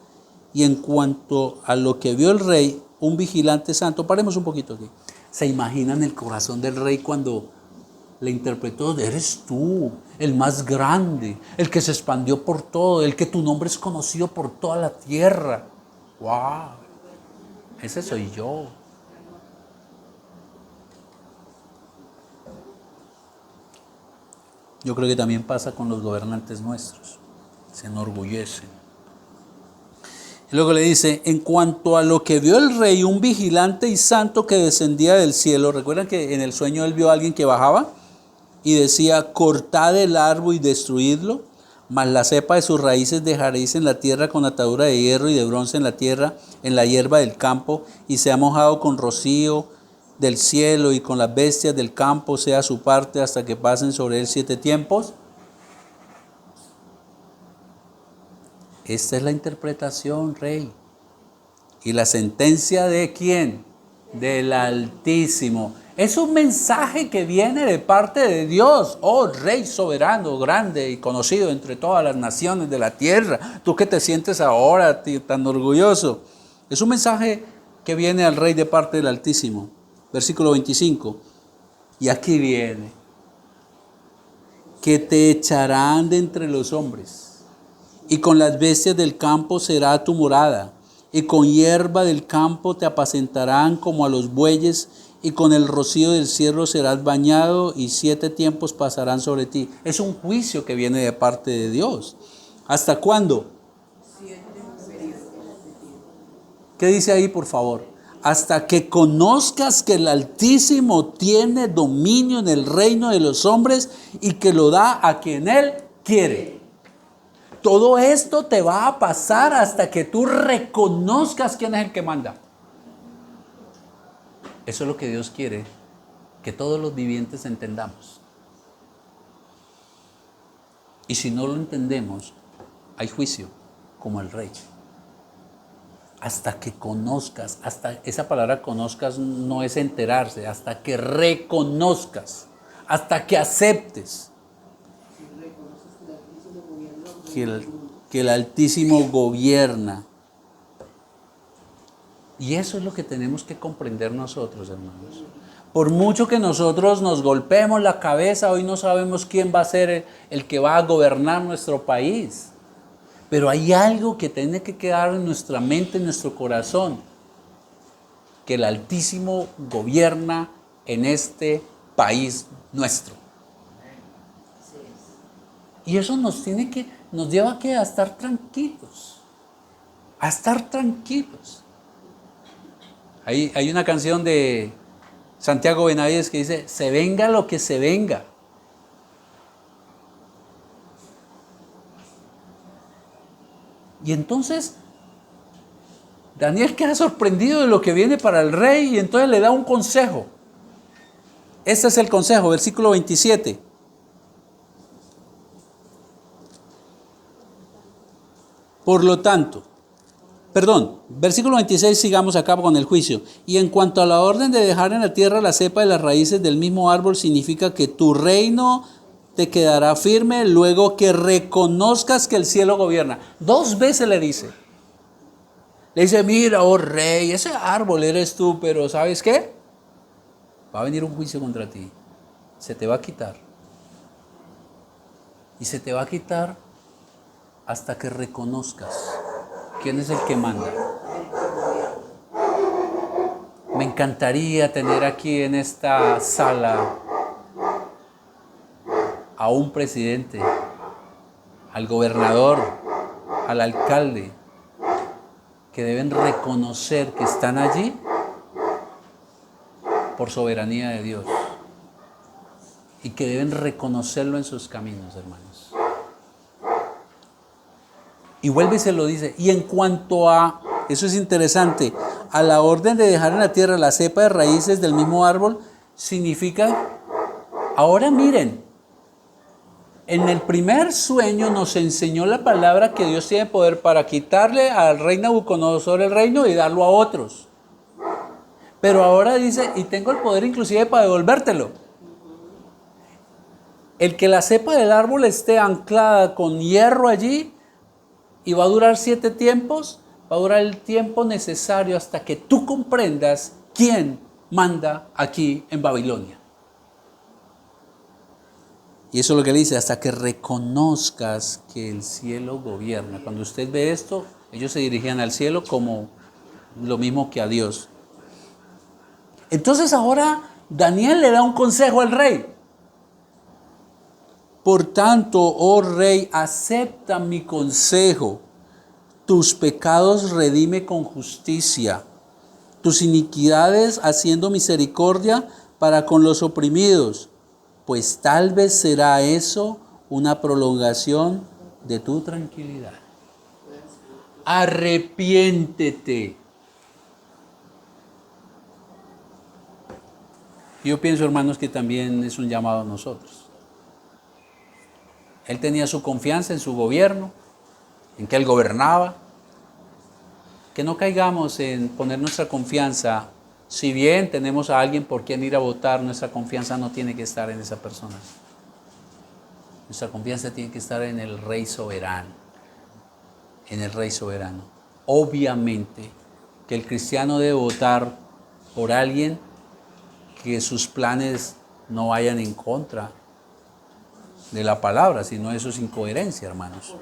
Y en cuanto a lo que vio el rey, un vigilante santo, paremos un poquito aquí. ¿Se imaginan el corazón del rey cuando le interpretó? Eres tú, el más grande, el que se expandió por todo, el que tu nombre es conocido por toda la tierra. ¡Wow! Ese soy yo. Yo creo que también pasa con los gobernantes nuestros. Se enorgullecen. Y luego le dice: en cuanto a lo que vio el rey, un vigilante y santo que descendía del cielo. ¿Recuerdan que en el sueño él vio a alguien que bajaba? Y decía: cortad el árbol y destruidlo, mas la cepa de sus raíces dejaréis en la tierra con atadura de hierro y de bronce en la tierra, en la hierba del campo, y sea mojado con rocío del cielo, y con las bestias del campo sea su parte hasta que pasen sobre él 7 tiempos. Esta es la interpretación, rey. ¿Y la sentencia de quién? Del Altísimo. Es un mensaje que viene de parte de Dios. Oh rey soberano, grande y conocido entre todas las naciones de la tierra. Tú que te sientes ahora tan orgulloso. Es un mensaje que viene al rey de parte del Altísimo. Versículo 25. Y aquí viene: que te echarán de entre los hombres, y con las bestias del campo será tu morada, y con hierba del campo te apacentarán como a los bueyes, y con el rocío del cielo serás bañado, y 7 tiempos pasarán sobre ti. Es un juicio que viene de parte de Dios. ¿Hasta cuándo? 7 periodos. ¿Qué dice ahí, por favor? Hasta que conozcas que el Altísimo tiene dominio en el reino de los hombres y que lo da a quien Él quiere. Todo esto te va a pasar hasta que tú reconozcas quién es el que manda. Eso es lo que Dios quiere, que todos los vivientes entendamos. Y si no lo entendemos, hay juicio, como el rey. Hasta que conozcas, hasta esa palabra conozcas no es enterarse, hasta que reconozcas, hasta que aceptes que el Altísimo gobierna. Y eso es lo que tenemos que comprender nosotros, hermanos. Por mucho que nosotros nos golpeemos la cabeza, hoy no sabemos quién va a ser el que va a gobernar nuestro país. Pero hay algo que tiene que quedar en nuestra mente, en nuestro corazón, que el Altísimo gobierna en este país nuestro. Y eso nos lleva a estar tranquilos, a estar tranquilos. Hay una canción de Santiago Benavides que dice: se venga lo que se venga. Y entonces Daniel queda sorprendido de lo que viene para el rey y entonces le da un consejo. Este es el consejo, versículo 27. Por lo tanto, versículo 26, sigamos acá con el juicio. Y en cuanto a la orden de dejar en la tierra la cepa de las raíces del mismo árbol, significa que tu reino te quedará firme luego que reconozcas que el cielo gobierna. 2 veces le dice Le dice, mira, oh rey, ese árbol eres tú, pero ¿sabes qué? Va a venir un juicio contra ti. Se te va a quitar. Y se te va a quitar hasta que reconozcas quién es el que manda. Me encantaría tener aquí en esta sala a un presidente, al gobernador, al alcalde, que deben reconocer que están allí por soberanía de Dios y que deben reconocerlo en sus caminos, hermanos. Y vuelve y se lo dice. Y en cuanto a, eso es interesante, a la orden de dejar en la tierra la cepa de raíces del mismo árbol, significa, ahora miren, en el primer sueño nos enseñó la palabra que Dios tiene poder para quitarle al rey Nabucodonosor el reino y darlo a otros. Pero ahora dice, y tengo el poder inclusive para devolvértelo. El que la cepa del árbol esté anclada con hierro allí y va a durar 7 tiempos, va a durar el tiempo necesario hasta que tú comprendas quién manda aquí en Babilonia. Y eso es lo que le dice, hasta que reconozcas que el cielo gobierna. Cuando usted ve esto, ellos se dirigían al cielo como lo mismo que a Dios. Entonces ahora Daniel le da un consejo al rey. Por tanto, oh rey, acepta mi consejo. Tus pecados redime con justicia. Tus iniquidades haciendo misericordia para con los oprimidos. Pues tal vez será eso una prolongación de tu tranquilidad. Arrepiéntete. Yo pienso, hermanos, que también es un llamado a nosotros. Él tenía su confianza en su gobierno, en que él gobernaba. Que no caigamos en poner nuestra confianza. Si bien tenemos a alguien por quien ir a votar, nuestra confianza no tiene que estar en esa persona. Nuestra confianza tiene que estar en el Rey soberano. En el Rey soberano. Obviamente que el cristiano debe votar por alguien que sus planes no vayan en contra de la palabra, sino eso es incoherencia, hermanos.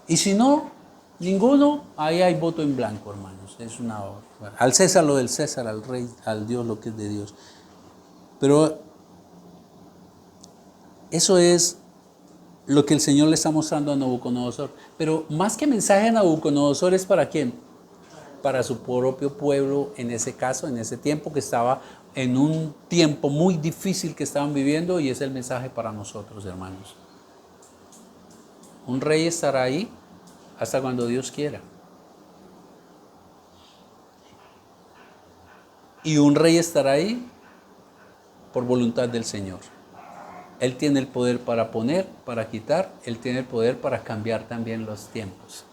Y si no, ninguno, ahí hay voto en blanco, hermanos. Es al César lo del César, al Rey, al Dios lo que es de Dios. Pero eso es lo que el Señor le está mostrando a Nabucodonosor. Pero más que mensaje a Nabucodonosor, ¿es para quién? Para su propio pueblo, en ese caso, en ese tiempo que estaba en un tiempo muy difícil que estaban viviendo, y es el mensaje para nosotros, hermanos. Un rey estará ahí hasta cuando Dios quiera. Y un rey estará ahí por voluntad del Señor. Él tiene el poder para poner, para quitar. Él tiene el poder para cambiar también los tiempos.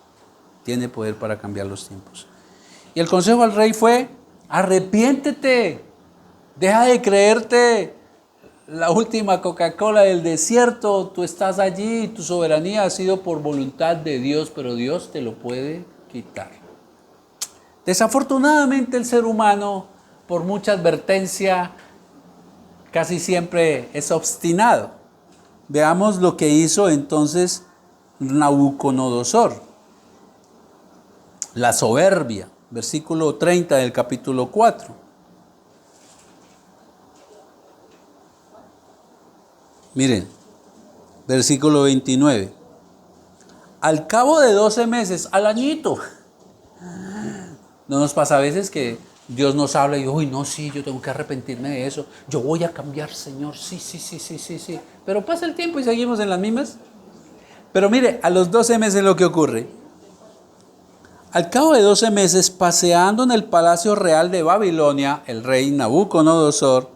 Tiene poder para cambiar los tiempos. Y el consejo al rey fue, arrepiéntete. Deja de creerte la última Coca-Cola del desierto. Tú estás allí y tu soberanía ha sido por voluntad de Dios, pero Dios te lo puede quitar. Desafortunadamente el ser humano, por mucha advertencia, casi siempre es obstinado. Veamos lo que hizo entonces Nabucodonosor. La soberbia, versículo 30 del capítulo 4. Miren, versículo 29. Al cabo de 12 meses, al añito. No nos pasa a veces que Dios nos habla y, uy, no, sí, yo tengo que arrepentirme de eso. Yo voy a cambiar, Señor. Sí. Pero pasa el tiempo y seguimos en las mismas. Pero mire, a los 12 meses lo que ocurre. Al cabo de 12 meses, paseando en el palacio real de Babilonia, el rey Nabucodonosor,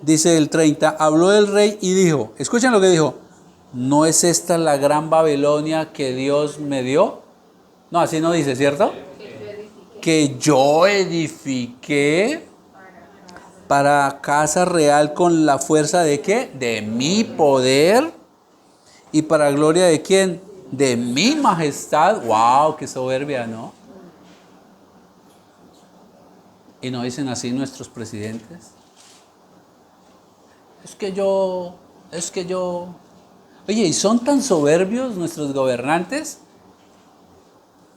dice el 30, habló el rey y dijo, escuchen lo que dijo, ¿no es esta la gran Babilonia que Dios me dio? No, así no dice, ¿cierto? Que yo edifiqué para casa real con la fuerza de ¿qué? De mi poder y para gloria de ¿quién? De mi majestad. ¡Wow! ¡Qué soberbia!, ¿no? ¿Y no dicen así nuestros presidentes? Es que yo... Oye, y son tan soberbios nuestros gobernantes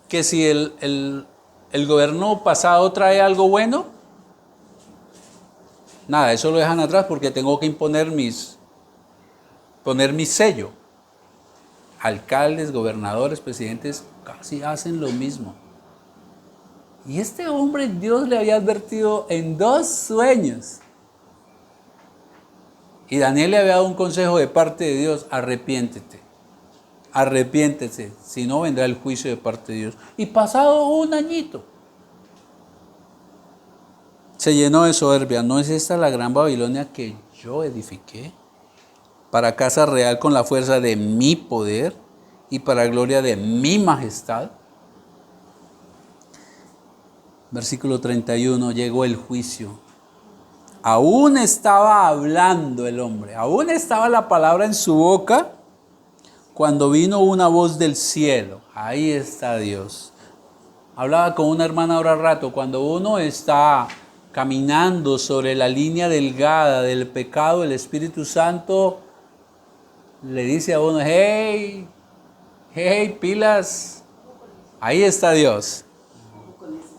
que si el gobierno pasado trae algo bueno, nada, eso lo dejan atrás porque tengo que poner mi sello. Alcaldes, gobernadores, presidentes, casi hacen lo mismo. Y este hombre Dios le había advertido en 2 sueños. Y Daniel le había dado un consejo de parte de Dios: arrepiéntete, arrepiéntese, si no vendrá el juicio de parte de Dios. Y pasado un añito, se llenó de soberbia. ¿No es esta la gran Babilonia que yo edifiqué para casa real con la fuerza de mi poder y para gloria de mi majestad? Versículo 31, llegó el juicio. Aún estaba hablando el hombre, aún estaba la palabra en su boca, cuando vino una voz del cielo. Ahí está Dios. Hablaba con una hermana ahora rato, cuando uno está caminando sobre la línea delgada del pecado, el Espíritu Santo le dice a uno: hey, pilas, ahí está Dios.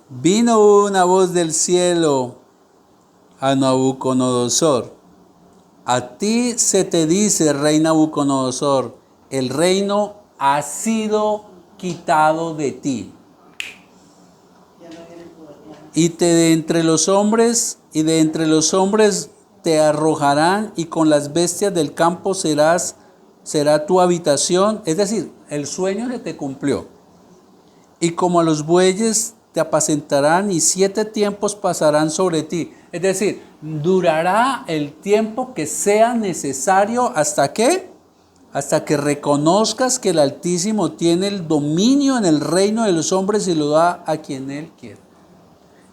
Vino una voz del cielo a Nabucodonosor: a ti se te dice, rey Nabucodonosor, el reino ha sido quitado de ti. Y de entre los hombres te arrojarán, y con las bestias del campo será tu habitación. Es decir, el sueño se te cumplió. Y como a los bueyes te apacentarán, y 7 tiempos pasarán sobre ti. Es decir, durará el tiempo que sea necesario. ¿Hasta qué? Hasta que reconozcas que el Altísimo tiene el dominio en el reino de los hombres y lo da a quien Él quiere.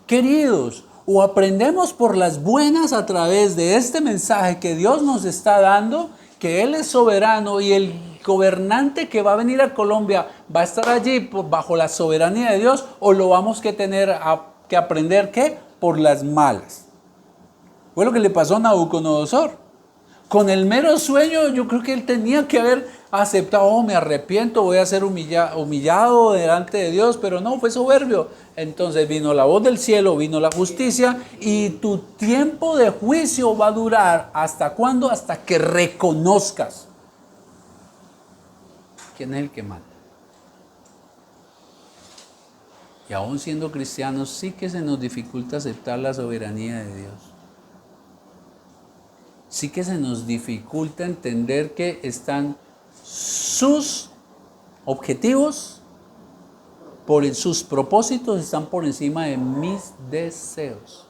Queridos, o aprendemos por las buenas a través de este mensaje que Dios nos está dando, que Él es soberano y el gobernante que va a venir a Colombia va a estar allí bajo la soberanía de Dios, o lo vamos que tener que aprender ¿qué? Por las malas. Fue lo que le pasó a Nabucodonosor. Con el mero sueño yo creo que él tenía que haber aceptado: oh, me arrepiento, voy a ser humillado delante de Dios, pero no, fue soberbio. Entonces vino la voz del cielo, vino la justicia, y tu tiempo de juicio va a durar ¿hasta cuándo? Hasta que reconozcas quién es el que manda. Y aún siendo cristianos, sí que se nos dificulta aceptar la soberanía de Dios. Sí que se nos dificulta entender que están sus objetivos, sus propósitos están por encima de mis deseos.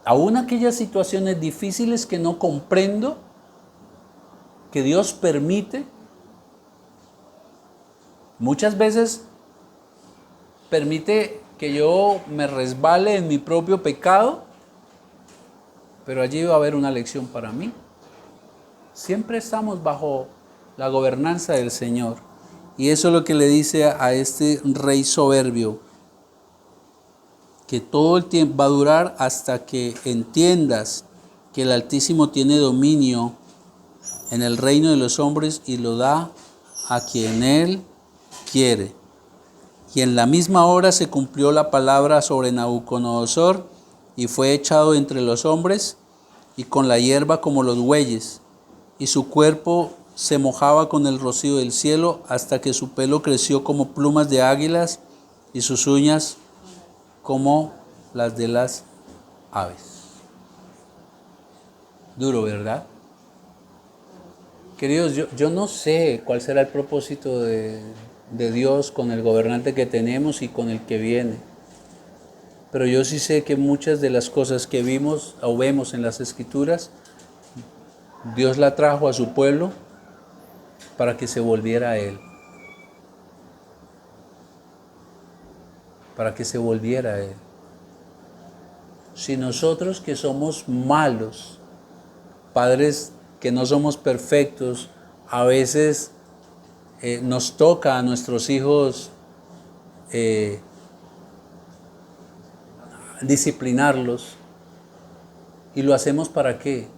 Aún aquellas situaciones difíciles que no comprendo, que Dios permite, muchas veces permite que yo me resbale en mi propio pecado, pero allí va a haber una lección para mí. Siempre estamos bajo la gobernanza del Señor. Y eso es lo que le dice a este rey soberbio, que todo el tiempo va a durar hasta que entiendas que el Altísimo tiene dominio en el reino de los hombres y lo da a quien Él quiere. Y en la misma hora se cumplió la palabra sobre Nabucodonosor, y fue echado entre los hombres, y con la hierba como los bueyes, y su cuerpo se mojaba con el rocío del cielo, hasta que su pelo creció como plumas de águilas, y sus uñas como las de las aves. Duro, ¿verdad? Queridos, yo no sé cuál será el propósito de Dios con el gobernante que tenemos y con el que viene. Pero yo sí sé que muchas de las cosas que vimos o vemos en las Escrituras, Dios la trajo a su pueblo para que se volviera a Él. Para que se volviera a Él. Si nosotros que somos malos, padres que no somos perfectos, a veces nos toca a nuestros hijos disciplinarlos. ¿Y lo hacemos para qué?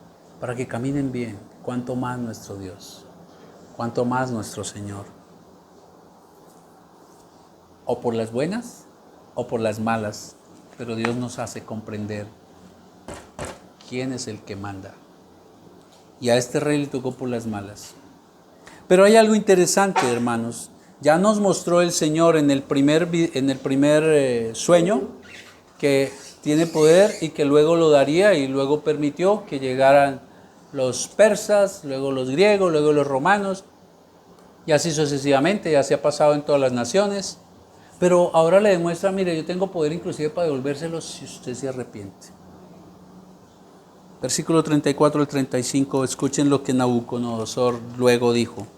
Para que caminen bien. Cuanto más nuestro Dios, cuanto más nuestro Señor. O por las buenas o por las malas, pero Dios nos hace comprender quién es el que manda. Y a este rey le tocó por las malas. Pero hay algo interesante, hermanos. Ya nos mostró el Señor en el primer sueño que tiene poder y que luego lo daría, y luego permitió que llegaran los persas, luego los griegos, luego los romanos, y así sucesivamente. Ya se ha pasado en todas las naciones. Pero ahora le demuestra: mire, yo tengo poder inclusive para devolvérselos si usted se arrepiente. Versículo 34 al 35, escuchen lo que Nabucodonosor luego dijo.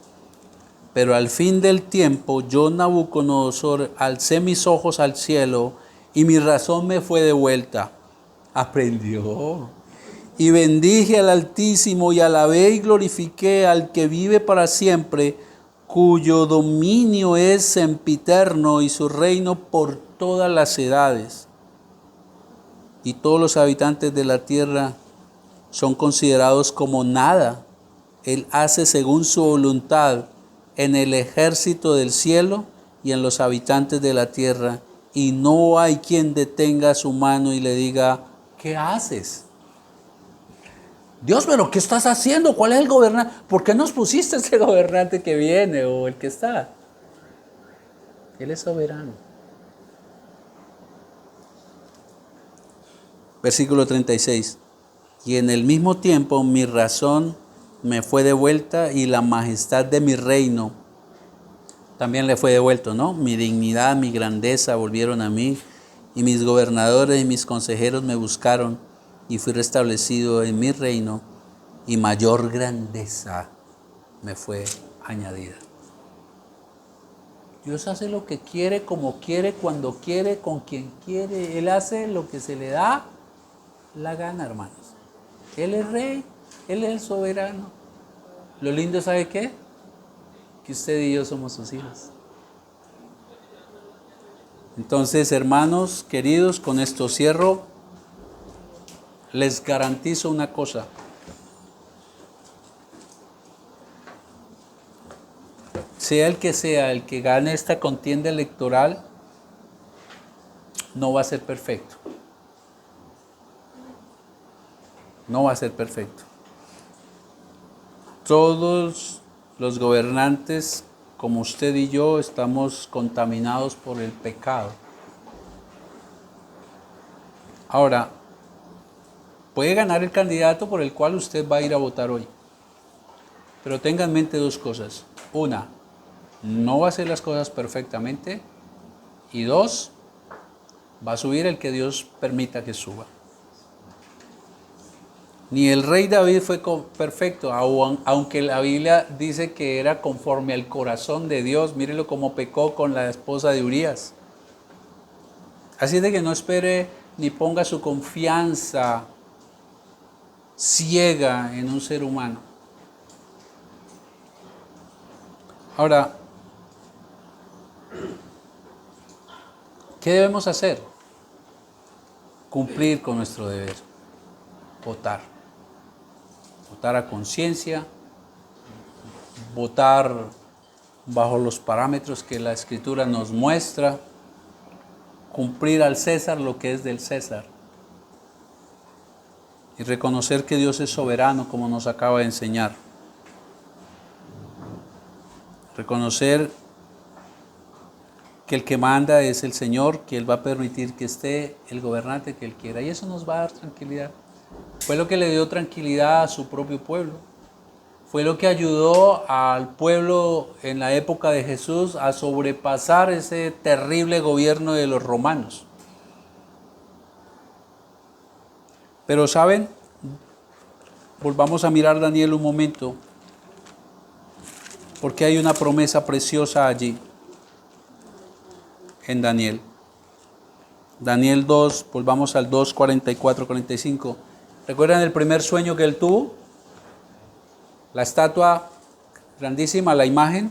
Pero al fin del tiempo, yo, Nabucodonosor, alcé mis ojos al cielo y mi razón me fue devuelta. Aprendió. Y bendije al Altísimo y alabé y glorifiqué al que vive para siempre, cuyo dominio es sempiterno y su reino por todas las edades. Y todos los habitantes de la tierra son considerados como nada. Él hace según su voluntad en el ejército del cielo y en los habitantes de la tierra, y no hay quien detenga su mano y le diga: ¿qué haces? Dios, pero ¿qué estás haciendo? ¿Cuál es el gobernante? ¿Por qué nos pusiste ese gobernante que viene o el que está? Él es soberano. Versículo 36. Y en el mismo tiempo mi razón me fue devuelta y la majestad de mi reino también le fue devuelto, ¿no? Mi dignidad, mi grandeza volvieron a mí, y mis gobernadores y mis consejeros me buscaron, y fui restablecido en mi reino, y mayor grandeza me fue añadida. Dios hace lo que quiere, como quiere, cuando quiere, con quien quiere. Él hace lo que se le da la gana, hermanos. Él es rey, Él es el soberano. Lo lindo, ¿sabe qué? Que usted y yo somos sus hijos. Entonces, hermanos queridos, con esto cierro. Les garantizo una cosa. Sea el que gane esta contienda electoral, no va a ser perfecto. No va a ser perfecto. Todos los gobernantes, como usted y yo, estamos contaminados por el pecado. Ahora, puede ganar el candidato por el cual usted va a ir a votar hoy. Pero tenga en mente dos cosas. Una, no va a hacer las cosas perfectamente. Y dos, va a subir el que Dios permita que suba. Ni el rey David fue perfecto, aunque la Biblia dice que era conforme al corazón de Dios. Mírelo cómo pecó con la esposa de Urías. Así de que no espere ni ponga su confianza ciega en un ser humano. Ahora, ¿qué debemos hacer? Cumplir con nuestro deber. Votar. Votar a conciencia, votar bajo los parámetros que la Escritura nos muestra, cumplir al César lo que es del César y reconocer que Dios es soberano, como nos acaba de enseñar. Reconocer que el que manda es el Señor, que Él va a permitir que esté el gobernante que Él quiera, y eso nos va a dar tranquilidad. Fue lo que le dio tranquilidad a su propio pueblo. Fue lo que ayudó al pueblo en la época de Jesús a sobrepasar ese terrible gobierno de los romanos. Pero ¿saben? Volvamos a mirar Daniel un momento, porque hay una promesa preciosa allí, en Daniel. Daniel 2, volvamos al 2, 44, 45. ¿Recuerdan el primer sueño que él tuvo? La estatua grandísima, la imagen.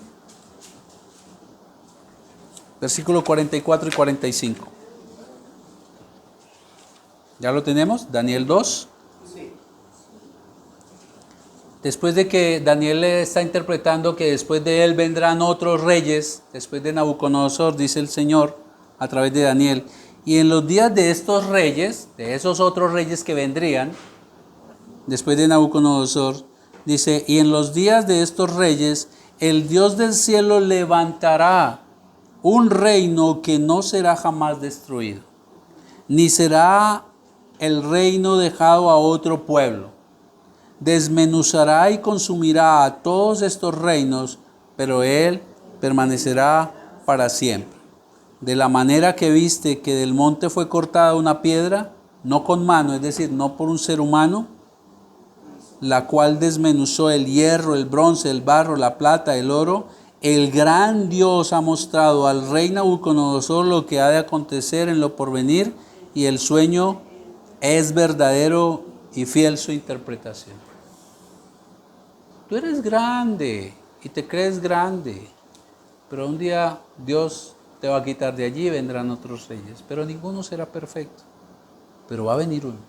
Versículo 44 y 45. ¿Ya lo tenemos? Daniel 2. Sí. Después de que Daniel le está interpretando que después de él vendrán otros reyes, después de Nabucodonosor, dice el Señor a través de Daniel, y en los días de estos reyes, de esos otros reyes que vendrían, después de Nabucodonosor, dice, y en los días de estos reyes, el Dios del cielo levantará un reino que no será jamás destruido, ni será el reino dejado a otro pueblo. Desmenuzará y consumirá a todos estos reinos, pero él permanecerá para siempre. De la manera que viste que del monte fue cortada una piedra, no con mano, es decir, no por un ser humano, la cual desmenuzó el hierro, el bronce, el barro, la plata, el oro, el gran Dios ha mostrado al rey Nabucodonosor lo que ha de acontecer en lo porvenir, y el sueño es verdadero y fiel su interpretación. Tú eres grande y te crees grande, pero un día Dios te va a quitar de allí y vendrán otros reyes, pero ninguno será perfecto. Pero va a venir uno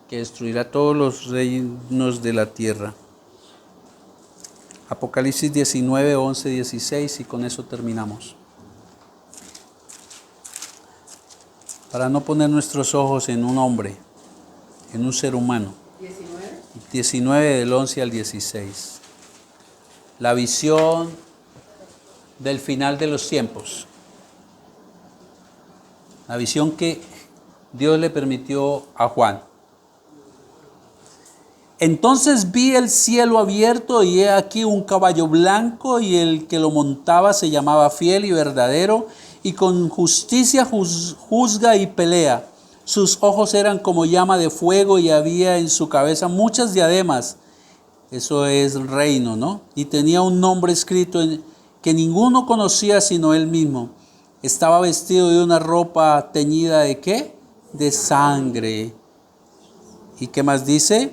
que destruirá todos los reinos de la tierra. Apocalipsis 19, 11, 16, y con eso terminamos. Para no poner nuestros ojos en un hombre, en un ser humano. 19 del 11 al 16. La visión del final de los tiempos. La visión que Dios le permitió a Juan. Entonces vi el cielo abierto y he aquí un caballo blanco, y el que lo montaba se llamaba Fiel y Verdadero, y con justicia juzga y pelea. Sus ojos eran como llama de fuego y había en su cabeza muchas diademas. Eso es reino, ¿no? Y tenía un nombre escrito que ninguno conocía sino él mismo. Estaba vestido de una ropa teñida ¿de qué? De sangre. ¿Y qué más dice?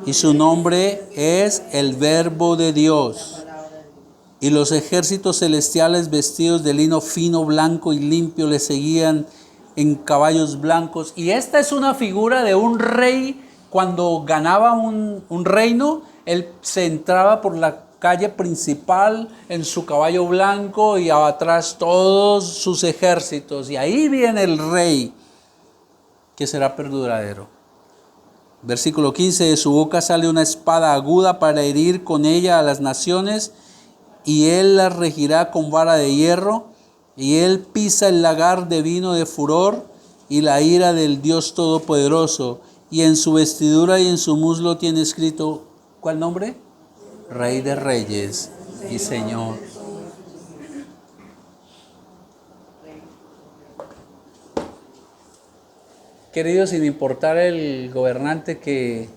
Y su nombre es el Verbo de Dios. Y los ejércitos celestiales vestidos de lino fino, blanco y limpio le seguían en caballos blancos. Y esta es una figura de un rey. Cuando ganaba un reino, él se entraba por la calle principal en su caballo blanco y atrás todos sus ejércitos. Y ahí viene el rey que será perduradero. Versículo 15, de su boca sale una espada aguda para herir con ella a las naciones, y él las regirá con vara de hierro, y él pisa el lagar de vino de furor y la ira del Dios Todopoderoso, y en su vestidura y en su muslo tiene escrito, ¿cuál nombre? Rey de Reyes y Señor. Queridos, sin importar el gobernante que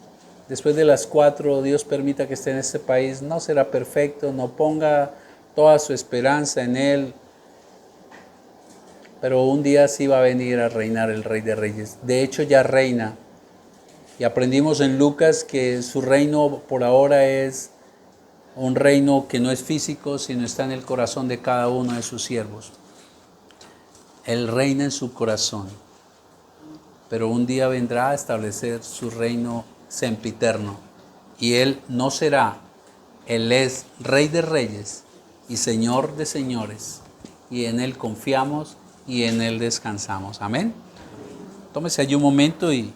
después de las 4 Dios permita que esté en este país, no será perfecto, no ponga toda su esperanza en él, pero un día sí va a venir a reinar el Rey de Reyes. De hecho ya reina, y aprendimos en Lucas que su reino por ahora es un reino que no es físico, sino está en el corazón de cada uno de sus siervos. Él reina en su corazón, pero un día vendrá a establecer su reino sempiterno, y Él no será, Él es Rey de Reyes y Señor de Señores, y en Él confiamos y en Él descansamos. Amén. Tómese allí un momento y